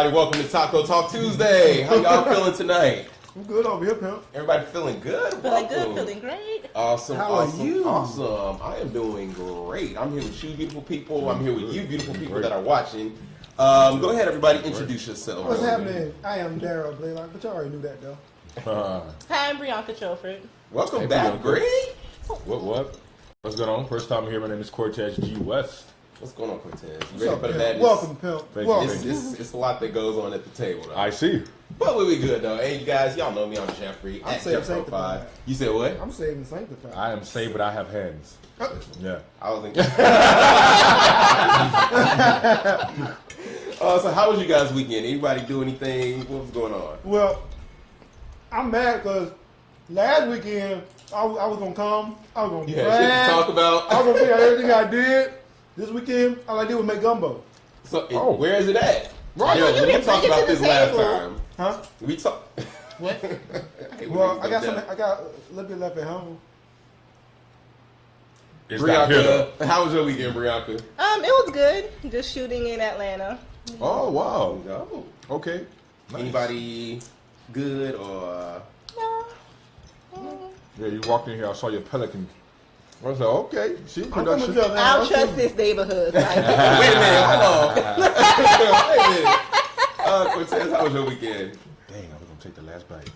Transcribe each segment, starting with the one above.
everybody. Welcome to Taco Talk Tuesday. How y'all feeling tonight? I'm good over here, pimp. Everybody feeling good? Feeling good, feeling great. Awesome. How awesome, are you? Awesome. I am doing great. I'm here with you, beautiful people. I'm here with you, beautiful people that are watching. Go ahead, everybody. Introduce yourself. What's happening? I am Daryl Blaylock, but you already knew that, though. Hi, I'm Brianka Choford. Welcome back, Bree. What? What's going on? First time here. My name is Cortez G. West. What's going on, Cortez? You What's ready up, for the pimp? madness? Welcome, pimp. Thank Welcome. you. It's a lot that goes on at the table, though. I see. But we good, though. Hey, you guys, y'all know me. I'm Jeffrey. I'm at saved Jeffro sanctified. 5. You said what? I'm saved and sanctified. I am saved, but I have hands. Yeah. I was thinking. So how was you guys' weekend? Anybody do anything? What was going on? Well, I'm mad because last weekend I was going to come. I was going to You had shit to talk about. I was going to tell you everything I did. This weekend, all I did was make gumbo. So where is it at? Right. Yo, You we didn't talked bring it about to the this last table. time. Huh? We talked. What? Well, I got a little bit left at home. It's not here, though. Brianka, how was your weekend, Brianka? It was good. Just shooting in Atlanta. Oh, wow. No. Okay. Nice. Anybody good or? No. Yeah, you walked in here. I saw your pelican. I was like, okay. See, I'm coming to production. Atlanta. I'll trust this neighborhood. Wait a minute, hold on. Wait a minute. Cortez, how was your weekend? Dang, I was going to take the last bite.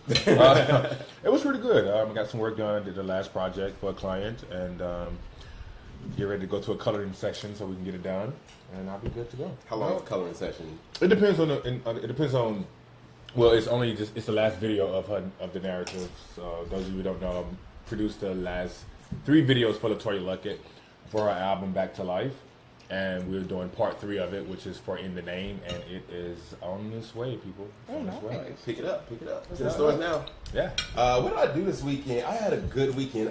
It was pretty good. I got some work done. Did the last project for a client. And get ready to go to a coloring section so we can get it done. And I'll be good to go. How long was the coloring session? It depends on it depends on. Well, it's the last video of the narrative. So those of you who don't know, I produced the last 3 videos for Latoya Luckett for her album Back to Life, and we're doing part 3 of it, which is for In the Name, and it is on this way, people. It's on this way. Pick it up. It's in the stores now. Yeah. What did I do this weekend? I had a good weekend.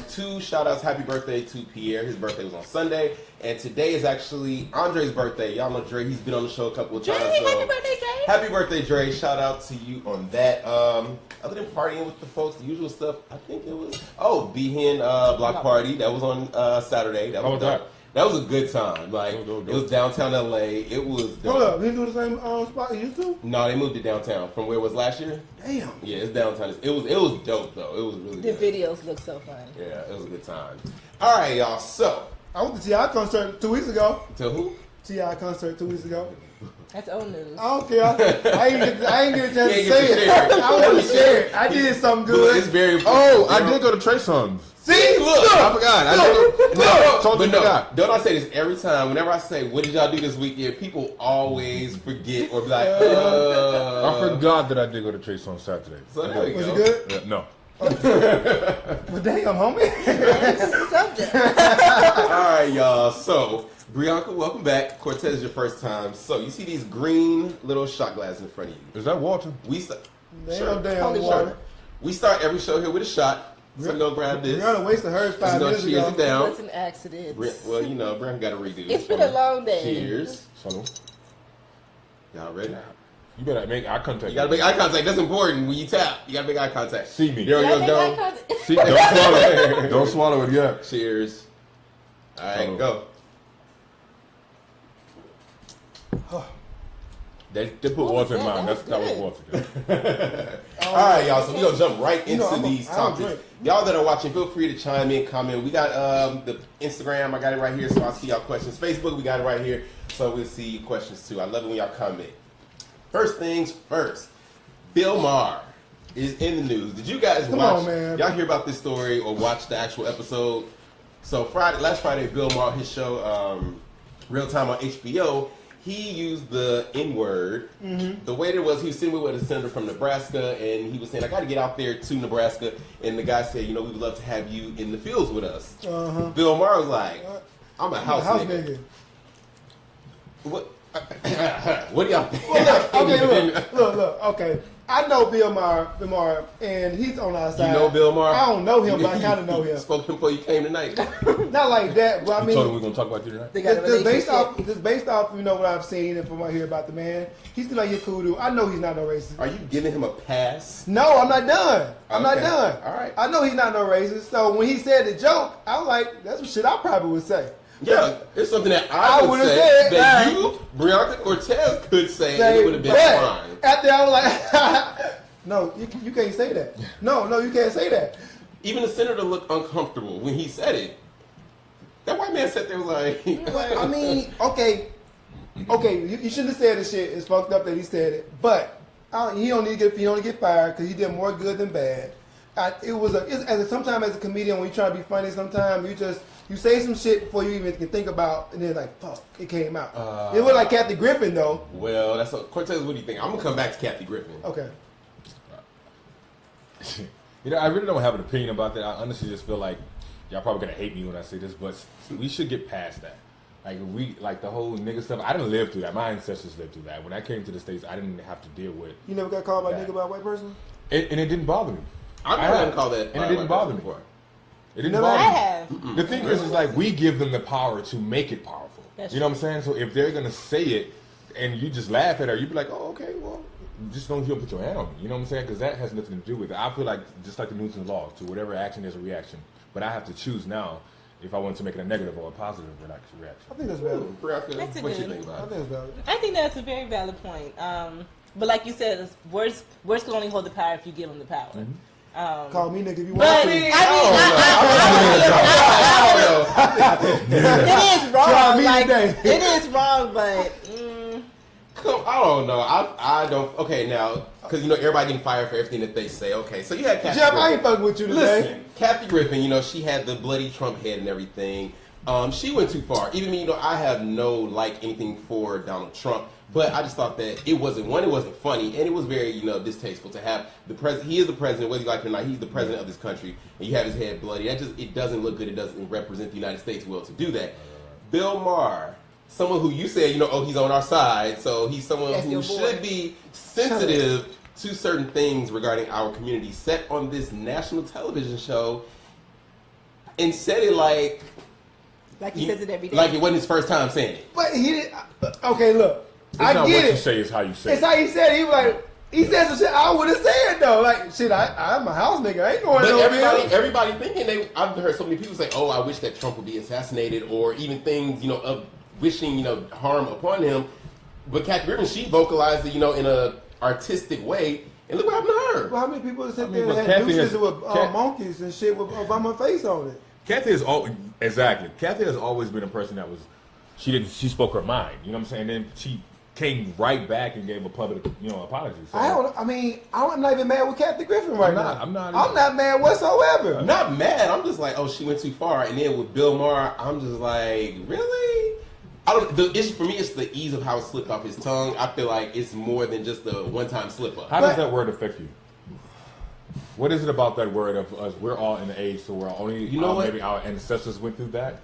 2 shout outs. Happy birthday to Pierre. His birthday was on Sunday. And today is actually Andre's birthday. Y'all know Dre. He's been on the show a couple of Dre, times. happy birthday, Dre. Happy birthday, Dre. Shout out to you on that. Other than partying with the folks, the usual stuff, I think it was, Behan Block Party. That was on Saturday. That was was dope. that? That was a good time. Like, it was downtown LA. It was dope. Hold up, you didn't do the same spot you used to? No, they moved it downtown from where it was last year. Damn. Yeah, it's downtown. It was dope though. It was really The good. videos look so fun. Yeah, it was a good time. All right, y'all. So, I went to T.I. concert 2 weeks ago. to who? T.I. concert 2 weeks ago. That's old news. I don't care. I ain't get a chance You to ain't get say to it. share it. I want to share it. I did something But it's good. very. Oh, I did go to Trey Songz. See, look. I forgot. I totally forgot. Don't I say this every time? Whenever I say, "What did y'all do this weekend?" People always forget or be like, I forgot that I did go to Trey Songz Saturday. So there we Was go. it good? Yeah, no. Well, damn, homie. Subject. All right, y'all. So, Brianka, welcome back. Cortez is your first time. So, you see these green little shot glasses in front of you. Is that Walter? We start. There ain't no damn Sure. water. We start every show here with a shot. So, go grab this. Brianna wasted hers 5 Just minutes cheers ago. it down. What's an accident? Well, you know, Brianka got to redo. It's been a long day. Cheers. Salute. Y'all ready? You better make eye contact. You gotta make eye contact. That's important. When you tap, you gotta make eye contact. See me. There Did I yours make eye go. contact? See, don't swallow it. Don't swallow it yet. Cheers. All right, Salute. go. They put water in mine. That was water. All right, y'all. So we gonna jump right into I'm these I don't topics. drink. Y'all that are watching, feel free to chime in, comment. We got the Instagram. I got it right here, so I'll see y'all questions. Facebook, we got it right here, so we'll see your questions too. I love it when y'all comment. First things first. Bill Maher is in the news. Did you guys Come watch? on, man. Y'all hear about this story or watch the actual episode? So last Friday, Bill Maher, his show, Real Time on HBO. He used the N-word. Mm-hmm. The way it was, he was sitting with a senator from Nebraska, and he was saying, I got to get out there to Nebraska. And the guy said, we would love to have you in the fields with us. Uh-huh. Bill Maher was like, I'm a house, House nigga. nigga. What? What do y'all think? Well, look, okay, look, okay. I know Bill Maher, and he's on our side. You know Bill Maher? I don't know him, but I kind of know him. Spoke to him before you came tonight. Not like that, but I You told him mean, we're gonna talk about you tonight. They got a just based relationship. off, what I've seen and from what I hear about the man, he's still like your cool dude. I know he's not no racist. Are you giving him a pass? No, I'm not done. I'm not Okay. done. All right. I know he's not no racist. So when he said the joke, I was like, that's some shit I probably would say. Yeah, it's something that I would would've say said, that right. you, Brianna Cortez, could say, and it would have been but fine. after I was like, no, you can't say that. No, you can't say that. Even the senator looked uncomfortable when he said it. That white man sat there like, I mean, okay, you shouldn't have said this shit. It's fucked up that he said it, but he don't need to get fired because he did more good than bad. Sometimes as a comedian, when you try to be funny, sometimes you say some shit before you even can think about, and then like, fuck, it came out. It was like Kathy Griffin though. well, that's Cortez. What do you think? I'm gonna come back to Kathy Griffin. Okay. I really don't have an opinion about that. I honestly just feel like y'all probably gonna hate me when I say this, but we should get past that. Like the whole nigga stuff. I didn't live through that. My ancestors lived through that. When I came to the States, I didn't have to deal with. You never got called by that. nigga by a white person? And it didn't bother me. I've never been called that, and it didn't bother me. before. It didn't Never bother I me. have. The thing is like we give them the power to make it powerful. That's you know what I'm saying? So if they're gonna say it and you just laugh at her, you'd be like, oh, okay, well, just don't put your hand on me. You know what I'm saying? Because that has nothing to do with it. I feel like just like the Newton's law, to whatever action there's a reaction. But I have to choose now if I want to make it a negative or a positive reaction. I think that's valid. Brianna, That's a what you good- think I about it? think it's valid. I think that's a very valid point. But like you said, words can only hold the power if you give them the power. Call me nigga if you But want to. it is Try wrong. me Like today. it is wrong, but I don't know. I don't. Okay, now because everybody getting fired for everything that they say. Okay, so you had Kathy Jeff, Griffin. I ain't fucking with you today. Listen, Kathy Griffin, she had the bloody Trump head and everything. She went too far. Even me, I have no anything for Donald Trump, but I just thought that it wasn't funny, and it was very, distasteful to have the president. He is the president, whether you like it or not. He's the president of this country, and you have his head bloody. It doesn't look good. It doesn't represent the United States well to do that. Bill Maher, someone who you said, he's on our side, so he's someone That's who your boy. should be sensitive to certain things regarding our community, set on this national television show and said it like he says it every day. like it wasn't his first time saying it. But he didn't. Okay, look. It's I not get what you it. say, it's how you say It's it. how he said it. He was like, he said some shit I would have said though. Like, shit, I'm a house nigga. I ain't going But nowhere. everybody thinking I've heard so many people say, "Oh, I wish that Trump would be assassinated," or even things of wishing harm upon him. But Kathy Griffin, she vocalized it in a artistic way, and look what happened to her. Well, how many people sit I mean, there and but had Kathy deuces has- with Kat- monkeys and shit with Obama face on it? Kathy has always been a person that was she spoke her mind, you know what I'm saying? Then she came right back and gave a public, apology. So, I'm not even mad with Kathy Griffin right now. I'm not I'm not mad whatsoever. I'm not mad. I'm just like, oh, she went too far. And then with Bill Maher, I'm just like, really? The issue for me is the ease of how it slipped off his tongue. I feel like it's more than just a one-time slip up. How does that word affect you? What is it about that word of us? We're all in the age, so we're only, what? maybe our ancestors went through that,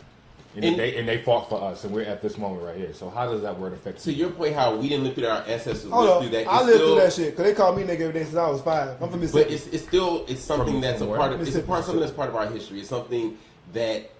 and they fought for us, and we're at this moment right here. So how does that word affect To you? your point, how we didn't live through that, our ancestors Hold lived on. through that. I it's lived still, through that shit because they called me nigga every day since I was 5. I'm from But Mississippi. it's something From that's a where? part of Mississippi. something that's part of our history. It's something that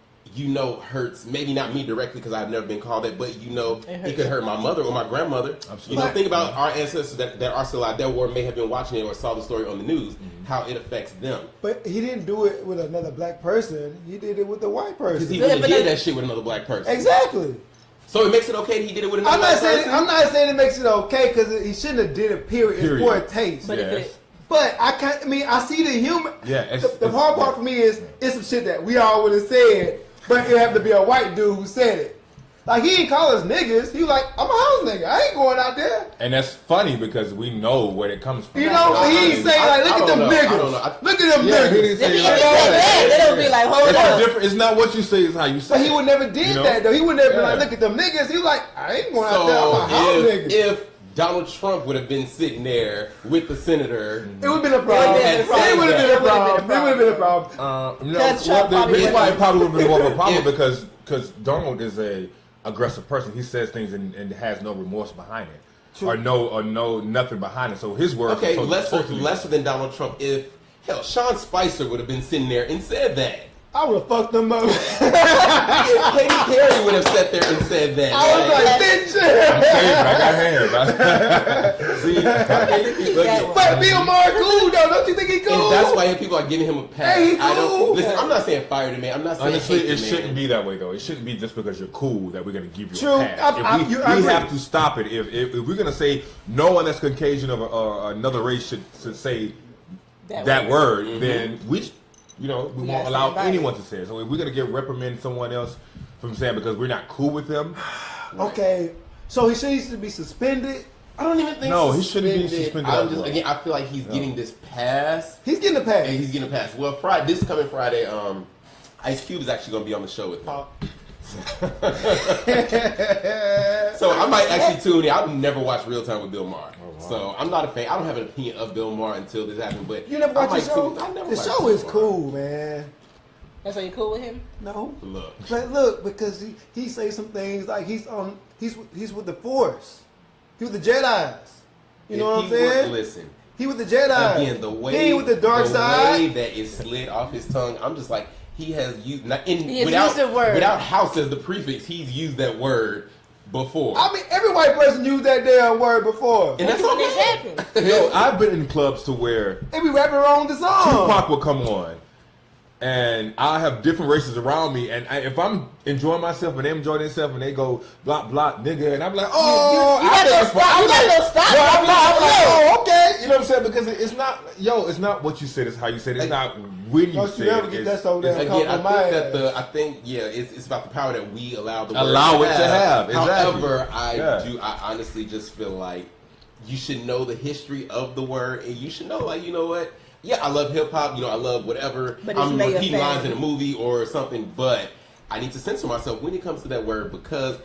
hurts. Maybe not me directly because I've never been called that, but it could hurt my mother or my grandmother. Absolutely. Think about our ancestors that are still out there, or may have been watching it or saw the story on the news, how it affects them. But he didn't do it with another black person. He did it with a white Because person. he wouldn't have did that shit with another black person. Exactly. So it makes it okay that he did it with another I'm black not saying person? I'm not saying it makes it okay because he shouldn't have did it. Period. It's Period. poor taste. But Yes. if it, But I can't. I mean, I see the human. Yeah, The hard part for me is it's some shit that we all would have said, but it happened to be a white dude who said it. Like he didn't call us niggas. He was like, I'm a house nigga. I ain't going out there. And that's funny because we know where it comes from. You know, but he ain't saying like, look I at don't them know. I niggas. don't know. Look at them Yeah, he niggas. didn't if say he it said like that, then it'll be like, hold It's up. different. It's not what you say; it's how you say. But he it. would never did You know? that though. He would never be like, Yeah. look at them niggas. He was like, I ain't going out there. I'm a house So nigga. if Donald Trump would have been sitting there with the senator, It would have been a problem. It would've It would have been a problem. It would have been a problem. No, Because Trump the reason probably why it probably would be more of a problem Yeah. because Donald is a aggressive person. He says things and has no remorse behind it, True. or no nothing behind it. So his words. okay, are lesser than Donald Trump. If Sean Spicer would have been sitting there and said that. I would have fucked them up. Katy Perry would have sat there and said that. I was like, bitch. I got hands. But Bill Maher cool though. Don't you think he cool? And that's why people are giving him a pass. Hey, he I don't cool. listen. I'm not saying fire the man. I'm not saying Honestly, hate it the man. shouldn't be that way though. It shouldn't be just because you're cool that we're going to give you True. a pass. I We agree. have to stop it. If we're going to say no one that's Caucasian of another race should say that word, then we won't gotta allow stand by anyone it. to say it. So if we're going to get reprimand someone else from saying because we're not cool with them, Okay, so he needs to be suspended. I don't even think. No, he shouldn't be suspended I'm as just well. again. I feel like he's getting this pass. He's getting a pass. And he's getting a pass. Well, this coming Friday, Ice Cube is actually going to be on the show with him. So I might actually tune in. I've never watched Real Time with Bill Maher. Oh, wow. So I'm not a fan. I don't have an opinion of Bill Maher until this happened. But You never I watch the might show? tune- I never The watched show Bill is Maher. cool, man. That's why you cool with him? No. Look. But look, because he says some things like he's with the Force. He with the Jedis. You know what I'm saying? Listen. He with the Jedi. Again, the way he ain't with the dark side. way that it slid off his tongue, I'm just like he has used He has without used the word. without house as the prefix. He's used that word before. I mean, every white person used that damn word before. And that's When okay. it happened. yo, I've been in clubs to where They be rapping wrong the song. Tupac will come on, and I have different races around me, and if I'm enjoying myself and they enjoy themselves and they go block block nigga, and I'm like, oh, You got no stop. You got no stop. Yo, I'm like, oh, okay, you know what I'm saying? Because it's not, it's not what you said, it's how you said it. It's not when you Don't say you ever it. get It's- that so damn Again, compromised. I think it's about the power that we allow the word Allow it to have, exactly. However, Yeah. I honestly just feel like you should know the history of the word, and you should know, like, you know what? Yeah, I love hip hop. I love whatever. But it's I'm made repeating offend. lines in a movie or something, but I need to censor myself when it comes to that word because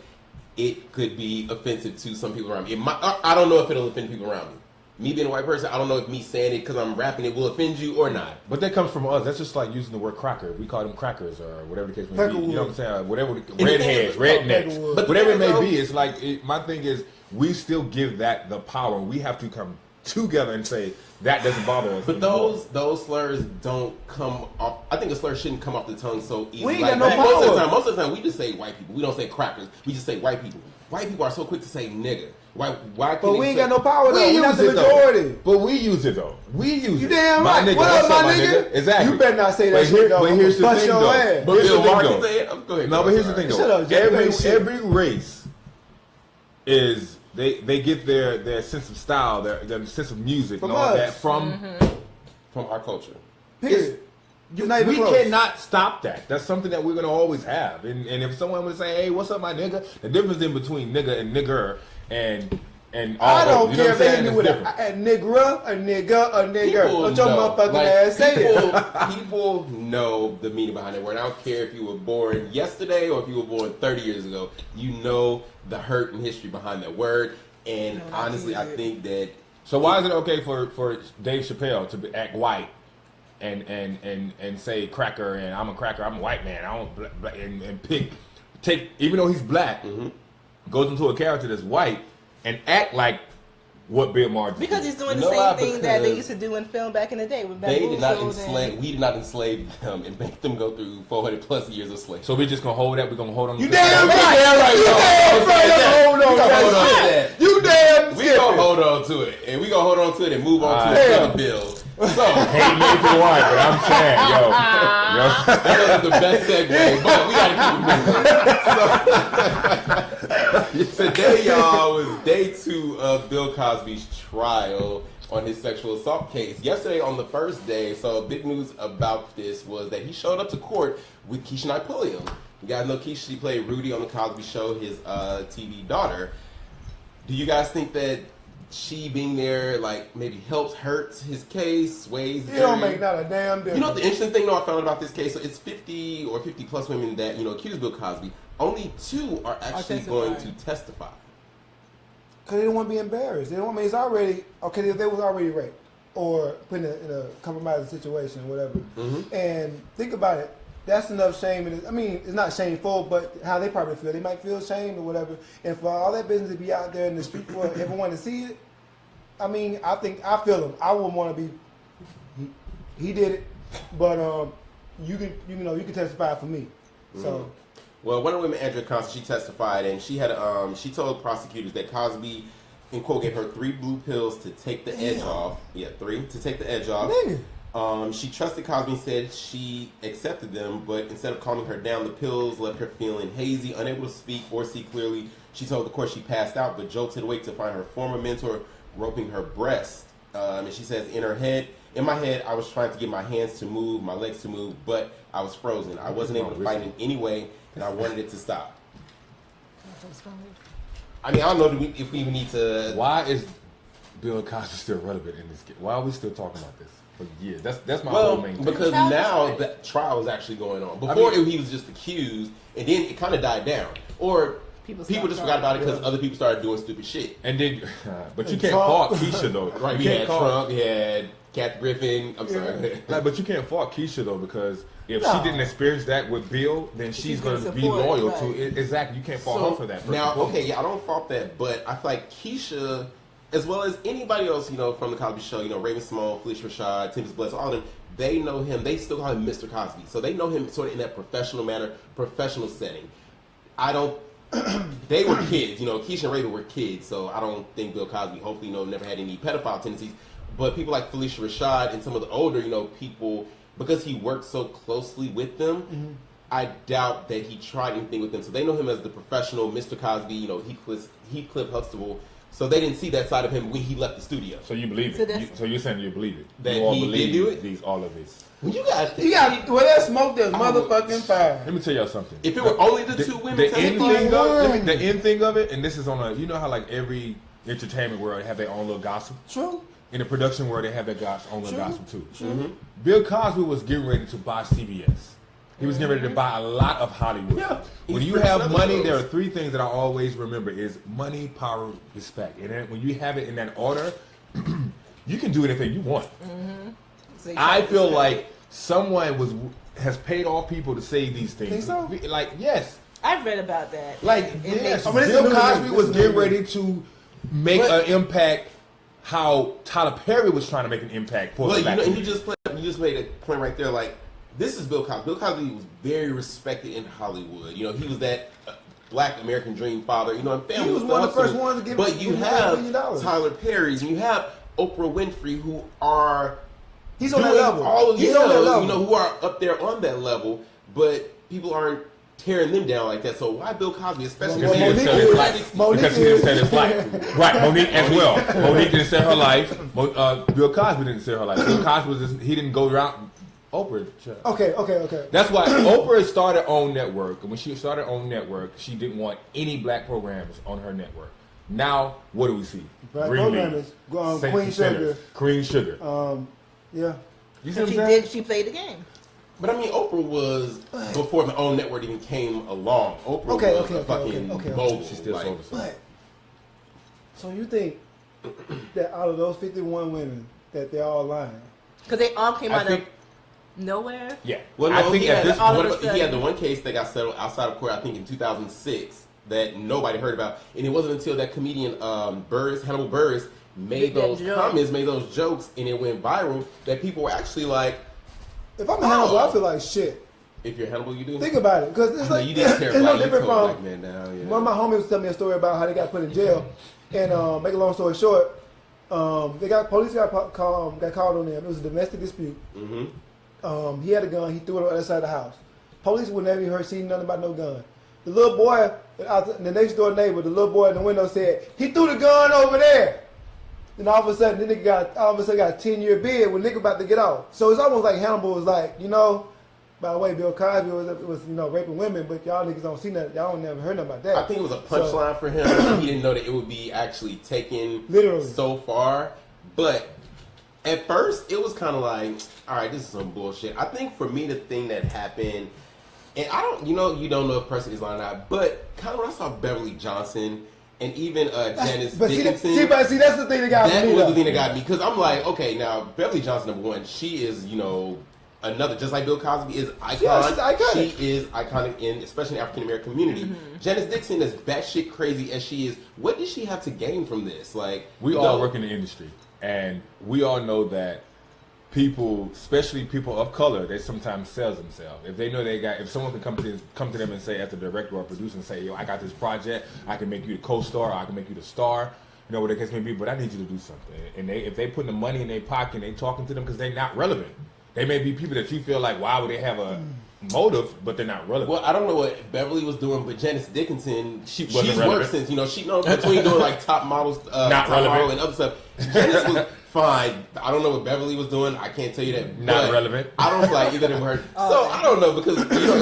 it could be offensive to some people around me. I don't know if it'll offend people around me. Me being a white person, I don't know if me saying it because I'm rapping it will offend you or not. But that comes from us. That's just like using the word cracker. We call them crackers or whatever the case may be. You know what I'm saying? Whatever, redheads, rednecks, But whatever it may thing is, be. It's like my thing is we still give that the power. We have to come together and say that doesn't bother us. But anymore. those slurs don't come off. I think a slur shouldn't come off the tongue so easily. We ain't got no power. Most of the time, we just say white people. We don't say crackers. We just say white people. White people are so quick to say nigga. Why? But we ain't got no power though. We We're not use the it though. majority. But we use it though. We use You it. damn My right. nigga, What what's up, up, my nigga? Exactly. You better not say that But shit though. But here's the Bust thing your though. ass. But here's the Bill thing Maher though. can say it. Go ahead. No, but here's the thing Shut though. up, Jay. Play shit. Every race is they get their sense of style, their sense of music From and all us. that from From our culture. Period. You're not even we close. cannot stop that. That's something that we're gonna always have. And if someone would say, "Hey, what's up, my nigga?" The difference in between nigga and nigger and all I don't you care know what I'm if they saying? hit me It's with different. a nigga, a nigga, a nigger. People Don't your know. motherfucking Like, ass say it. people know the meaning behind that word. I don't care if you were born yesterday or if you were born 30 years ago. You know the hurt and history behind that word. And honestly, I think that So why is it okay for Dave Chappelle to act white and say cracker and I'm a cracker, I'm a white man, I don't and take even though he's black, goes into a character that's white and act like what Bill Maher did. Because he's doing the You know why? same thing that they Because used to do in film back in the day with they did not bamboozled enslave. We did not enslave them and make them go through 400 plus years of slavery. So we just gonna hold that. We're gonna hold on. You to damn that. right. You damn right. Hold on. We gonna hold on to That that. shit. You damn We gonna skipping. hold on to it, and we gonna hold on to it and move on to Damn. another bill. So Hate me for white, but I'm saying, yo, that was the best segue, but we gotta keep it moving. So, today, y'all, was day 2 of Bill Cosby's trial on his sexual assault case. Yesterday, on the first day, so big news about this was that he showed up to court with Keisha Knight Pulliam. You guys know Keisha, she played Rudy on the Cosby Show, his TV daughter. Do you guys think that she being there, like, maybe helps, hurts his case, sways? It don't make not a damn difference. You know what the interesting thing, though, I found out about this case? So it's 50 or 50 plus women that, accuse Bill Cosby. Only 2 are actually going to testify. Because they don't want to be embarrassed. They don't want it's already, okay, if they was already raped or put in a compromising situation or whatever. Mm-hmm. And think about it. That's enough shame. I mean, it's not shameful, but how they probably feel. They might feel shame or whatever. And for all that business to be out there in the street for everyone to see it, I mean, I feel him. I wouldn't want to be, he did it. But you can testify for me. So. Well, Wonder Woman Andrea Constance, she testified, and she had she told prosecutors that Cosby, in quote, gave her 3 blue pills to take the edge off. Yeah, 3 to take the edge off. She trusted Cosby and said she accepted them, but instead of calming her down, the pills left her feeling hazy, unable to speak or see clearly. She told the court she passed out, but jolted awake to find her former mentor groping her breast. And she says, in my head, I was trying to get my hands to move, my legs to move, but I was frozen. I wasn't able to fight in any way, and I wanted it to stop. I mean, I don't know if we even need to... Why is Bill Cosby still relevant in this game? Why are we still talking about this for years? That's my whole main thing. Because now the trial is actually going on. Before, he was just accused, and then it kind of died down. Or people just forgot about it because other people started doing stupid shit. And then, but you can't fault Keisha, though. Right, we had Trump, we had Kathy Griffin. I'm sorry. But you can't fault Keisha, though, because if she didn't experience that with Bill, then she's going to be loyal to it. Exactly. You can't fault her for that. Now, okay, I don't fault that, but I feel like Keisha, as well as anybody else, from the Cosby Show, Raven Simone, Felicia Rashad, Tim Bless, all of them, they know him. They still call him Mr. Cosby. So they know him sort of in that professional manner, professional setting. They were kids, Keisha and Raven were kids, so I don't think Bill Cosby, hopefully, never had any pedophile tendencies. But people like Felicia Rashad and some of the older, people, because he worked so closely with them, I doubt that he tried anything with them. So they know him as the professional Mr. Cosby, Heathcliff Huxtable. So they didn't see that side of him when he left the studio. So you believe it? So you're saying you believe it? That you all he believe did do it? all of this. Well, you got that smoke, there's motherfucking fire. Let me tell y'all something. If it were only the 2 women, the end thing of it, and this is on how like every entertainment world have their own little gossip. True. In the production world, they have their own little gossip too. Bill Cosby was getting ready to buy CBS. He was getting ready to buy a lot of Hollywood. Yeah. When you have money, there are 3 things that I always remember: is money, power, respect. And then when you have it in that order, you can do anything you want. So I feel like someone has paid off people to say these things. Think so? Like, yes. I've read about that. Like, yes. Bill Cosby was getting ready to make an impact. How Tyler Perry was trying to make an impact for the black community. You just made a point right there. Like, this is Bill Cosby. Bill Cosby was very respected in Hollywood. He was that black American dream father. And family. He was one of the first ones to give. But you have Tyler Perry's, and you have Oprah Winfrey, who are he's on that level. He's on that level. Who are up there on that level, but people aren't tearing them down like that. So why Bill Cosby, especially because he didn't sell his life? Because he didn't sell his life. Right, Monique as well. Monique didn't sell her life. Bill Cosby didn't sell her life. Bill Cosby he didn't go around. Oprah. Okay. That's why Oprah started on network. And when she started on network, she didn't want any black programs on her network. Now, what do we see? Black programmers. Queen Sugar. Yeah. You see what I'm saying? She played the game. But I mean, Oprah was before the own network even came along. Oprah was a fucking mogul. She still sold herself. So you think that out of those 51 women, that they're all lying? Because they all came out of nowhere? Yeah. Well, no, I think at this point, he had the one case that got settled outside of court, I think in 2006, that nobody heard about. And it wasn't until that comedian Hannibal Buress, made those comments, made those jokes, and it went viral, that people were actually like, if I'm Hannibal, I feel like shit. If you're Hannibal, you do? Think about it. Because it's like, you did it's no different from, black man down, yeah. One of my homies was telling me a story about how they got put in jail. And make a long story short, police got called on them. It was a domestic dispute. He had a gun. He threw it on the other side of the house. Police would never heard seen nothing about no gun. The little boy, the next door neighbor, the little boy in the window said, he threw the gun over there. Then all of a sudden, the nigga got a 10-year bid when nigga about to get off. So it's almost like Hannibal was like, by the way, Bill Cosby was raping women, but y'all niggas don't see nothing. Y'all don't never heard nothing about that. I think it was a punchline for him. He didn't know that it would be actually taken literally so far. But at first, it was kind of like, all right, this is some bullshit. I think for me, the thing that happened, and I don't, you don't know if person is lying or not, but kind of when I saw Beverly Johnson and even Janice Dickinson. See, that's the thing that got me. That was the thing that got me, because I'm like, okay, now Beverly Johnson, number one, she is, another, just like Bill Cosby is icon. Yeah, she's iconic. She is iconic especially in the African American community. Janice Dixon, as batshit crazy as she is, what does she have to gain from this? Like, we all work in the industry, and we all know that people, especially people of color, they sometimes sell themselves. If they know if someone can come to them and say, as a director or producer, and say, yo, I got this project, I can make you the co-star, or I can make you the star, you know what the case may be, but I need you to do something. And if they put the money in their pocket and they talking to them because they're not relevant. They may be people that you feel like, why would they have a motive, but they're not relevant. Well, I don't know what Beverly was doing, but Janice Dickinson, she's relevant. worked since, she knows between doing like top models, not top relevant. model and other stuff. Janice was fine. I don't know what Beverly was doing. I can't tell you that. Not relevant. I don't feel like either of them were. So I don't know because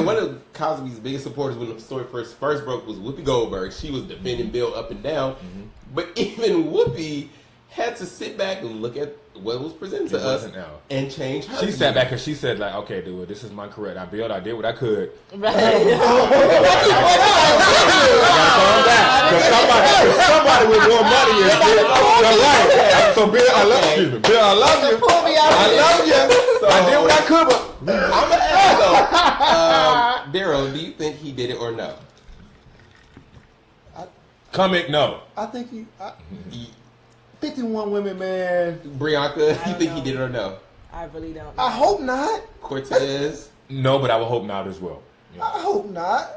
one of Cosby's biggest supporters when the story first broke was Whoopi Goldberg. She was defending Bill up and down, but even Whoopi had to sit back and look at what was presented to us and change her. She sat back and she said, like, okay, dude, this is my career. I built, I did what I could. Right. Somebody with more money is Bill. Right. So Bill, I love you. Bill, I love you. I love you. So, I did what I could, but I'm gonna ask though, Daryl, do you think he did it or no? comment no. I think he. 51 women, man. Brianka, you think he did it or no? I really don't. I hope not. Cortez? No, but I would hope not as well. Yeah. I hope not.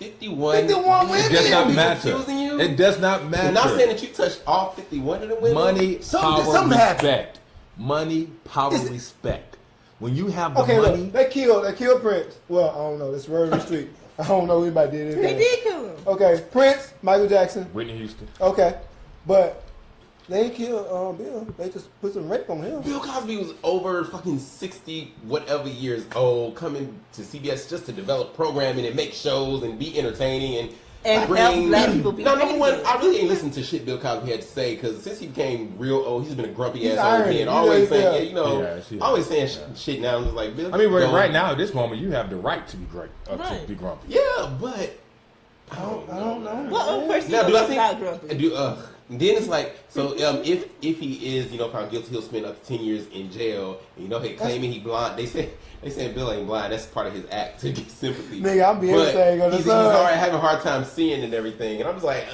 51 51 women. It does not matter. Confusing you? It does not matter. I'm not saying that you touched all 51 of the women. Money, Something power, happened. respect. Money, power, respect. When you have the Okay, money, look, they killed Prince. Well, I don't know. That's word on the street. I don't know if anybody did anything. They did kill him. Okay, Prince, Michael Jackson. Whitney Houston. Okay, but they ain't killed Bill. They just put some rape on him. Bill Cosby was over fucking 60 whatever years old, coming to CBS just to develop programming and make shows and be entertaining and help black people be No, number crazy. one, I really ain't listened to shit Bill Cosby had to say because since he became real old, he's been a grumpy ass old irony. man. Always Yeah, saying, yeah. always saying shit now. I'm just like, Bill, I mean, don't- right now at this moment, you have the right to be great, to Right. be grumpy. Yeah, but I don't know. Well, of course, now do I not think? grumpy. Then it's like so. If he is found guilty, he'll spend up to 10 years in jail. And, he claiming he blind. They saying Bill ain't blind. That's part of his act to get sympathy. Nigga, I'm being everything on the he's side. having a hard time seeing and everything. And I'm just like,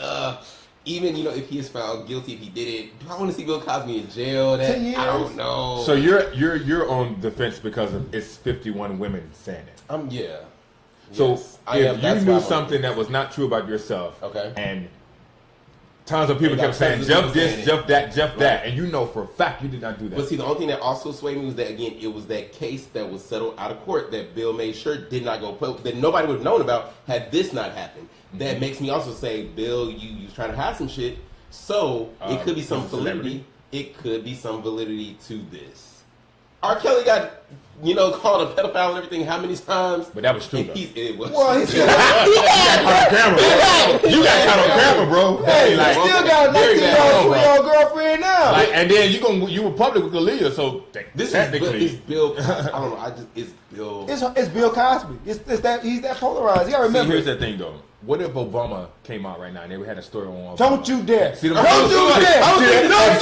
even if he is found guilty, if he did it, do I want to see Bill Cosby in jail? 10 years? I don't know. So you're on the fence because of it's 51 women saying it. Yeah. So Yes, I am. if That's you why knew I'm on something this. that was not true about yourself, Okay. and tons of people They kept got saying tons of Jeff people this, saying Jeff that, Jeff Right. that, and you know for a fact you did not do that. But see, the only thing that also swayed me was that, again, it was that case that was settled out of court that Bill made sure did not go public, that nobody would have known about had this not happened. That makes me also say, Bill, you was trying to hide some shit, so it could be some he's a celebrity. validity. It could be some validity to this. R. Kelly got, called a pedophile and everything how many times? But that was true, And though. it was Well, he true. still, You got caught on camera, bro. hey, Like, he still got a very bad. 19-year-old, 20-year-old girlfriend now. like, and then you were public with Aaliyah, so This technically, is Bill. I don't know. It's Bill. It's Bill Cosby. It's that he's that polarized. You gotta see, remember. here's the thing, though. What if Obama came out right now and they had a story on Obama? Don't you dare. See, Don't you dare. Don't you dare. That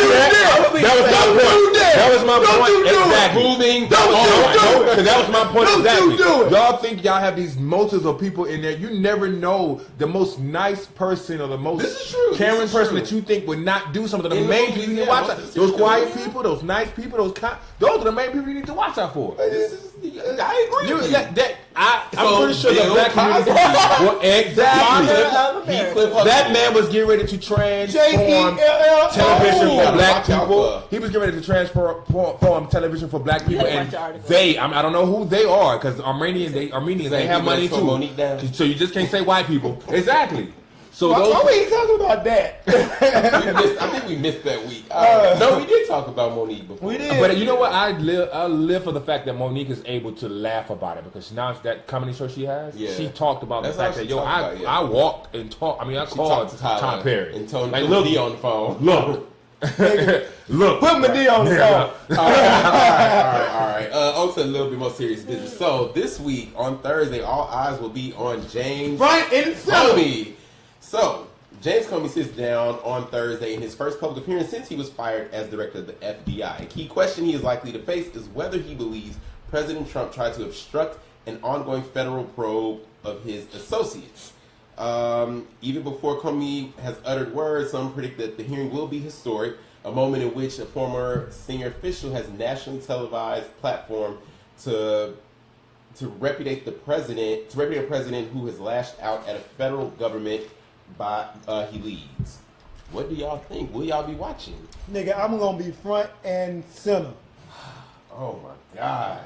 was my point. That was my Don't point. you do it. Exactly. Moving. Don't you do it. Because that was my point Don't you exactly. do it. Y'all think y'all have these motives of people in there. You never know the most nice person or the most This is true. caring This is person true. that you think would not do something. The In the main movies, people you yeah, watch most out. of the Those serial quiet killers. people, those nice people, those are the main people you need to watch out for. I agree. You, with you. I'm So, pretty sure the Bill black community. Cosby. Well, exactly. That man was getting ready to transform J-E-L-L-O. television Oh, for black watch out people. for- He was getting ready to transform television for black people, gotta and watch the article. I don't know who they are because Armenians they have people money that tore Monique too. down. So you just can't say white people. Exactly. So Why those. we ain't talking about that? I think we missed that week. No, we did talk about Monique before. We did. But you know what? I live for the fact that Monique is able to laugh about it because now it's that comedy show she has. Yeah. She talked about That's the fact how that she talked about it, yeah. I walked and talked. I mean, I She called talked to Tyler Tom Perry and told like, him look, to be on the phone. look, look. Put my D on the phone. All right. On to a little bit more serious business. So this week on Thursday, all eyes will be on James Front and center. Comey. So James Comey sits down on Thursday in his first public appearance since he was fired as director of the FBI. A key question he is likely to face is whether he believes President Trump tried to obstruct an ongoing federal probe of his associates. Even before Comey has uttered words, some predict that the hearing will be historic. a moment in which a former senior official has nationally televised platform to repudiate a president who has lashed out at a federal government he leads. What do y'all think? Will y'all be watching? Nigga, I'm gonna be front and center. Oh my God.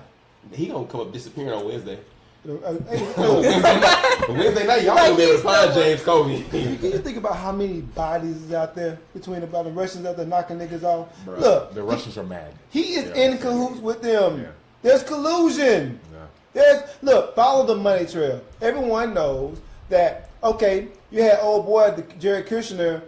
He gonna come up disappearing on Wednesday. Wednesday night, y'all gonna be able to find James Cosby. Can you think about how many bodies is out there between about the Russians out there knocking niggas off? Bruh, Look, the Russians are mad. he is Yeah, in cahoots with them. Yeah. There's collusion. Yeah. Look, follow the money trail. Everyone knows that. Okay, you had old boy Jared Kushner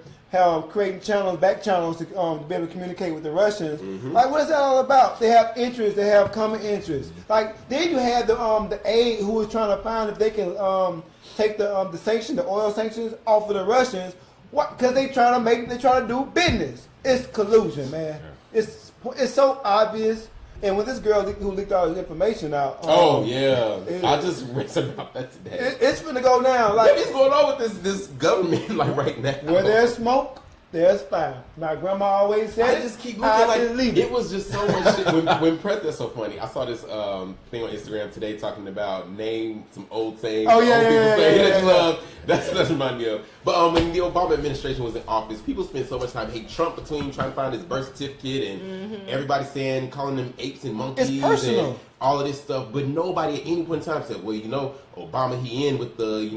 creating back channels to be able to communicate with the Russians. Like, what is that all about? They have interests. They have common interests. Like, then you had the aide who was trying to find if they can take the oil sanctions off of the Russians. What? Because they trying to do business. It's collusion, man. Yeah. It's so obvious. And with this girl who leaked all this information out, I just read about that today. it's finna go down. Like, What is going on with this government like right now? where there's smoke, there's fire. My grandma always said I it. just keep looking like believe it was just so much shit. When that's so funny. I saw this thing on Instagram today talking about name some old sayings. Oh, yeah, old people yeah, say yeah, that you yeah. love. That's reminding me of. But when the Obama administration was in office, people spent so much time hating Trump between trying to find his birth certificate and everybody calling them apes and monkeys It's personal. and all of this stuff. But nobody at any point in time said, well, Obama he in with the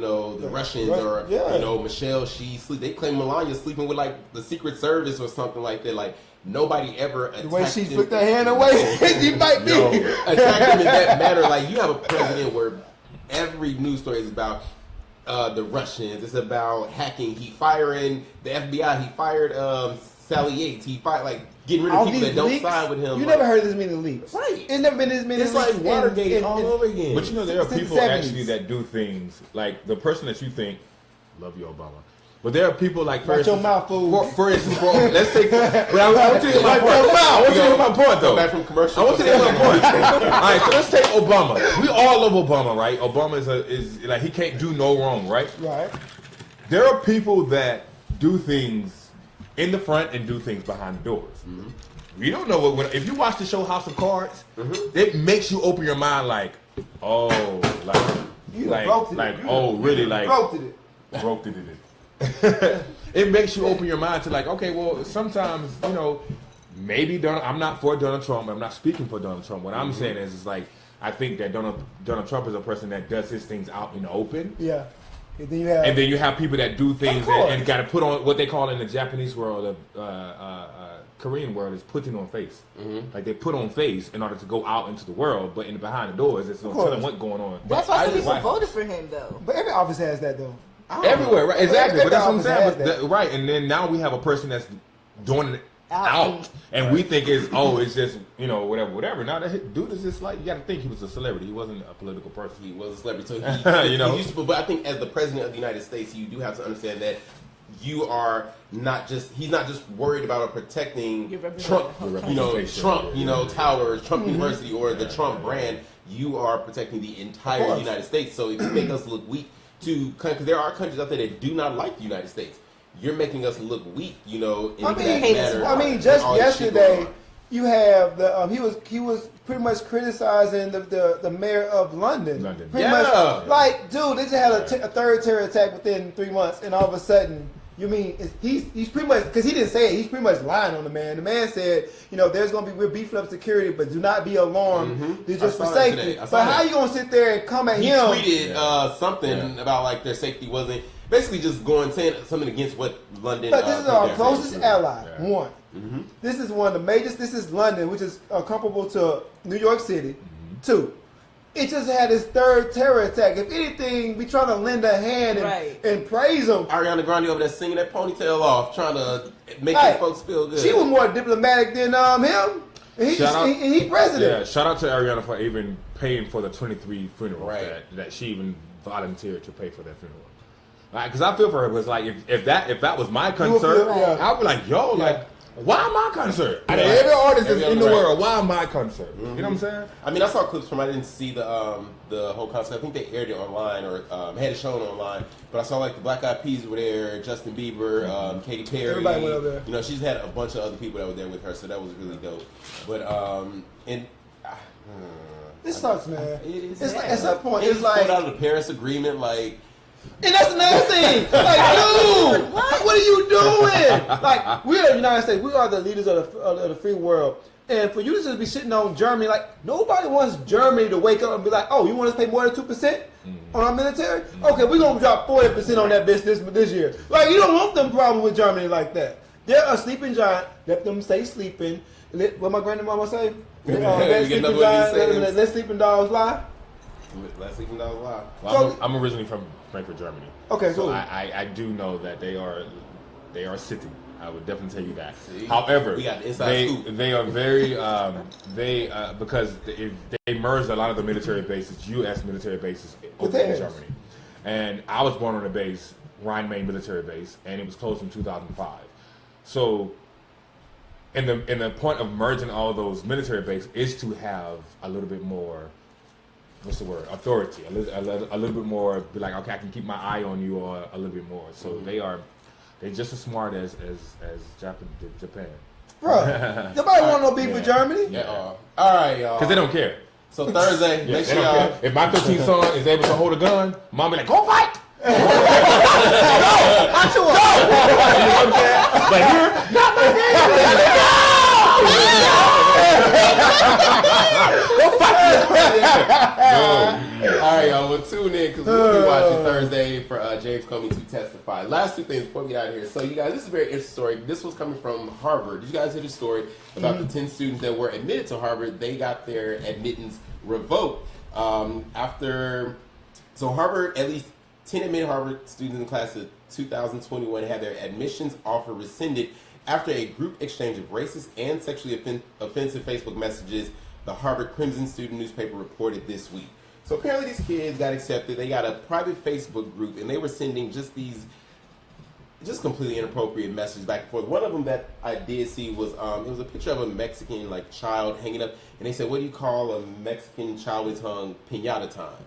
Russians or Michelle she sleep. They claim Melania sleeping with like the Secret Service or something like that. Like nobody ever attacked the way she him. flicked her hand away, she might be. Attacked him in that manner. Like you have a president where every news story is about the Russians. It's about hacking. He firing the FBI. He fired Sally Yates. He fired getting rid of All people these that don't leaks, side with him. You never heard of this many leaks, Right. It's never been this many. It's leaks like Watergate all over again. But there are Since the people 70s. actually that do things like the person that you think, love you, Obama. But there are people like, for Watch your instance, mouth, fool. for instance, let's take. But I want you to get my point. I want you to get my point, though. Back from commercial. I want you to get my point. All right, so let's take Obama. We all love Obama, right? Obama is like he can't do no wrong, right? Right. There are people that do things in the front and do things behind the doors. You don't know what. If you watch the show House of Cards, it makes you open your mind like, oh, really, like, broke it. It makes you open your mind to like, okay, well, sometimes maybe I'm not for Donald Trump. I'm not speaking for Donald Trump. What I'm saying is like, I think that Donald Trump is a person that does his things out in the open. Yeah. And then you have people that do things and got to put on what they call in the Japanese world, Korean world, is putting on face. Like they put on face in order to go out into the world, but in behind the doors, it's no telling what's going on. That's why some people voted for him, though. But every office has that, though. Everywhere, right? Exactly. But that's what I'm saying. Every office Right, and then now we have a person that's doing it out, and we think it's just whatever. Now that dude is just like, you got to think he was a celebrity. He wasn't a political person. He was a celebrity, so he used to, but I think as the president of the United States, you do have to understand that you are he's not just worried about protecting Trump, Trump, Towers, Trump University, or the Trump brand. You are protecting the entire United States. So if you make us look weak, because there are countries out there that do not like the United States, you're making us look weak, in that matter. I mean, just yesterday, you have he was pretty much criticizing the mayor of London. Pretty much, like, dude, they just had a third terror attack within 3 months, and all of a sudden, he's pretty much, because he didn't say it, he's pretty much lying on the man. The man said, there's going to be, we're beefing up security, but do not be alarmed. They're just for safety. But how you going to sit there and come at him? He tweeted something about like their safety wasn't, basically just saying something against what London. But this is our closest ally. One. This is one of the majors. This is London, which is comparable to New York City. Two. It just had its third terror attack. If anything, we trying to lend a hand and praise them. Ariana Grande over there singing that ponytail off, trying to make folks feel good. She was more diplomatic than him. And he president. Yeah, shout out to Ariana for even paying for the 23 funerals that she even volunteered to pay for that funeral. Because I feel for her, because like if that was my concern, I'd be like, Why my concert? Out of Yeah. every artist Every that's in the other world, why my concert? You know what I'm saying? I mean, I saw clips from. I didn't see the whole concert. I think they aired it online or had it shown online. But I saw like the Black Eyed Peas were there, Justin Bieber, Katy Perry. Everybody went over there. You know, she's had a bunch of other people that were there with her, so that was really dope. But It sucks, man. it is. It's like, sad. at some point, They it's just pulled like, out of the Paris Agreement, like. and that's another thing. Like, dude, what are you doing? Like, we are the United States. We are the leaders of the free world. And for you to just be sitting on Germany, like, nobody wants Germany to wake up and be like, oh, you want us to pay more than 2% on our military? Okay, we're going to drop 40% on that business this year. Like, you don't want them problem with Germany like that. They're a sleeping giant. Let them stay sleeping. What my grandmama say? Let sleeping dogs lie. Let sleeping dogs lie. Well, I'm originally from Frankfurt, Germany. Okay, so cool. I do know that they are city. I would definitely tell you that. See? However, We got the inside scoop. they are very because they merged a lot of the military bases, U.S. military bases, over in Germany. And I was born on a base, Rhine-Main military base, and it was closed in 2005. So, in the point of merging all those military bases is to have a little bit more. What's the word? Authority. A little bit more. Be like, okay, I can keep my eye on you, or a little bit more. So they're just as smart as Japan. Bro, nobody want no beef with Germany. Yeah. All right, y'all. Because they don't care. So Thursday, Yeah, make they sure don't y'all. care. If my 15 son is able to hold a gun, mom be like, go fight. I sure. But here, not my All right, y'all. Well, tune in because we'll be watching Thursday for James Comey to testify. Last two things before we get out of here. So, you guys, this is a very interesting story. This was coming from Harvard. Did you guys hear the story about the 10 students that were admitted to Harvard? They got their admittance revoked after. So, Harvard, at least 10 admitted Harvard students in the class of 2021 had their admissions offer rescinded after a group exchange of racist and sexually offensive Facebook messages, the Harvard Crimson student newspaper reported this week. So apparently these kids got accepted. They got a private Facebook group, and they were sending just completely inappropriate messages back and forth. One of them that I did see was it was a picture of a Mexican child hanging up, and they said, "What do you call a Mexican child with tongue? Piñata time."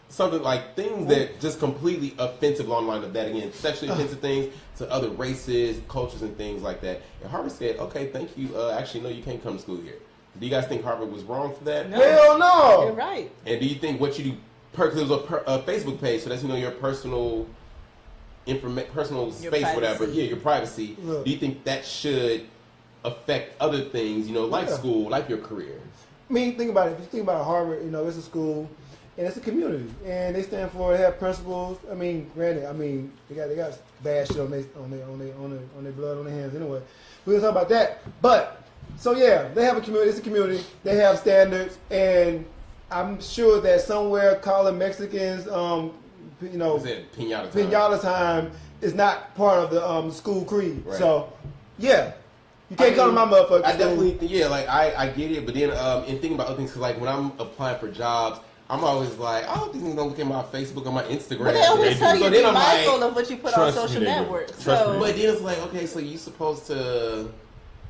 Something like things that just completely offensive along the line of that. Again, sexually offensive things to other races, cultures, and things like that. And Harvard said, "Okay, thank you. Actually, no, you can't come to school here." Do you guys think Harvard was wrong for that? No. Hell no. You're right. And do you think what you do, because it was a Facebook page, so that's your personal space, privacy. whatever. Yeah, your privacy. Look. Do you think that should affect other things, like school, like your career? I mean, think about it. If you think about Harvard, it's a school and it's a community, and they stand for, they have principles. I mean, granted, they got bad shit on their blood on their hands anyway. We can talk about that, but. So yeah, they have a community. It's a community. They have standards, and I'm sure that somewhere calling Mexicans, Is it piñata time? pinata time is not part of the school creed. Right. So yeah, you can't call them my motherfucker. I definitely think, I get it. But then in thinking about other things, because when I'm applying for jobs, I'm always like, I hope these things don't look at my Facebook or my Instagram. But they always tell you So to be then I'm mindful like, of what you put on trust me, social they do. networks. Trust me. but then it's like, okay, so you supposed to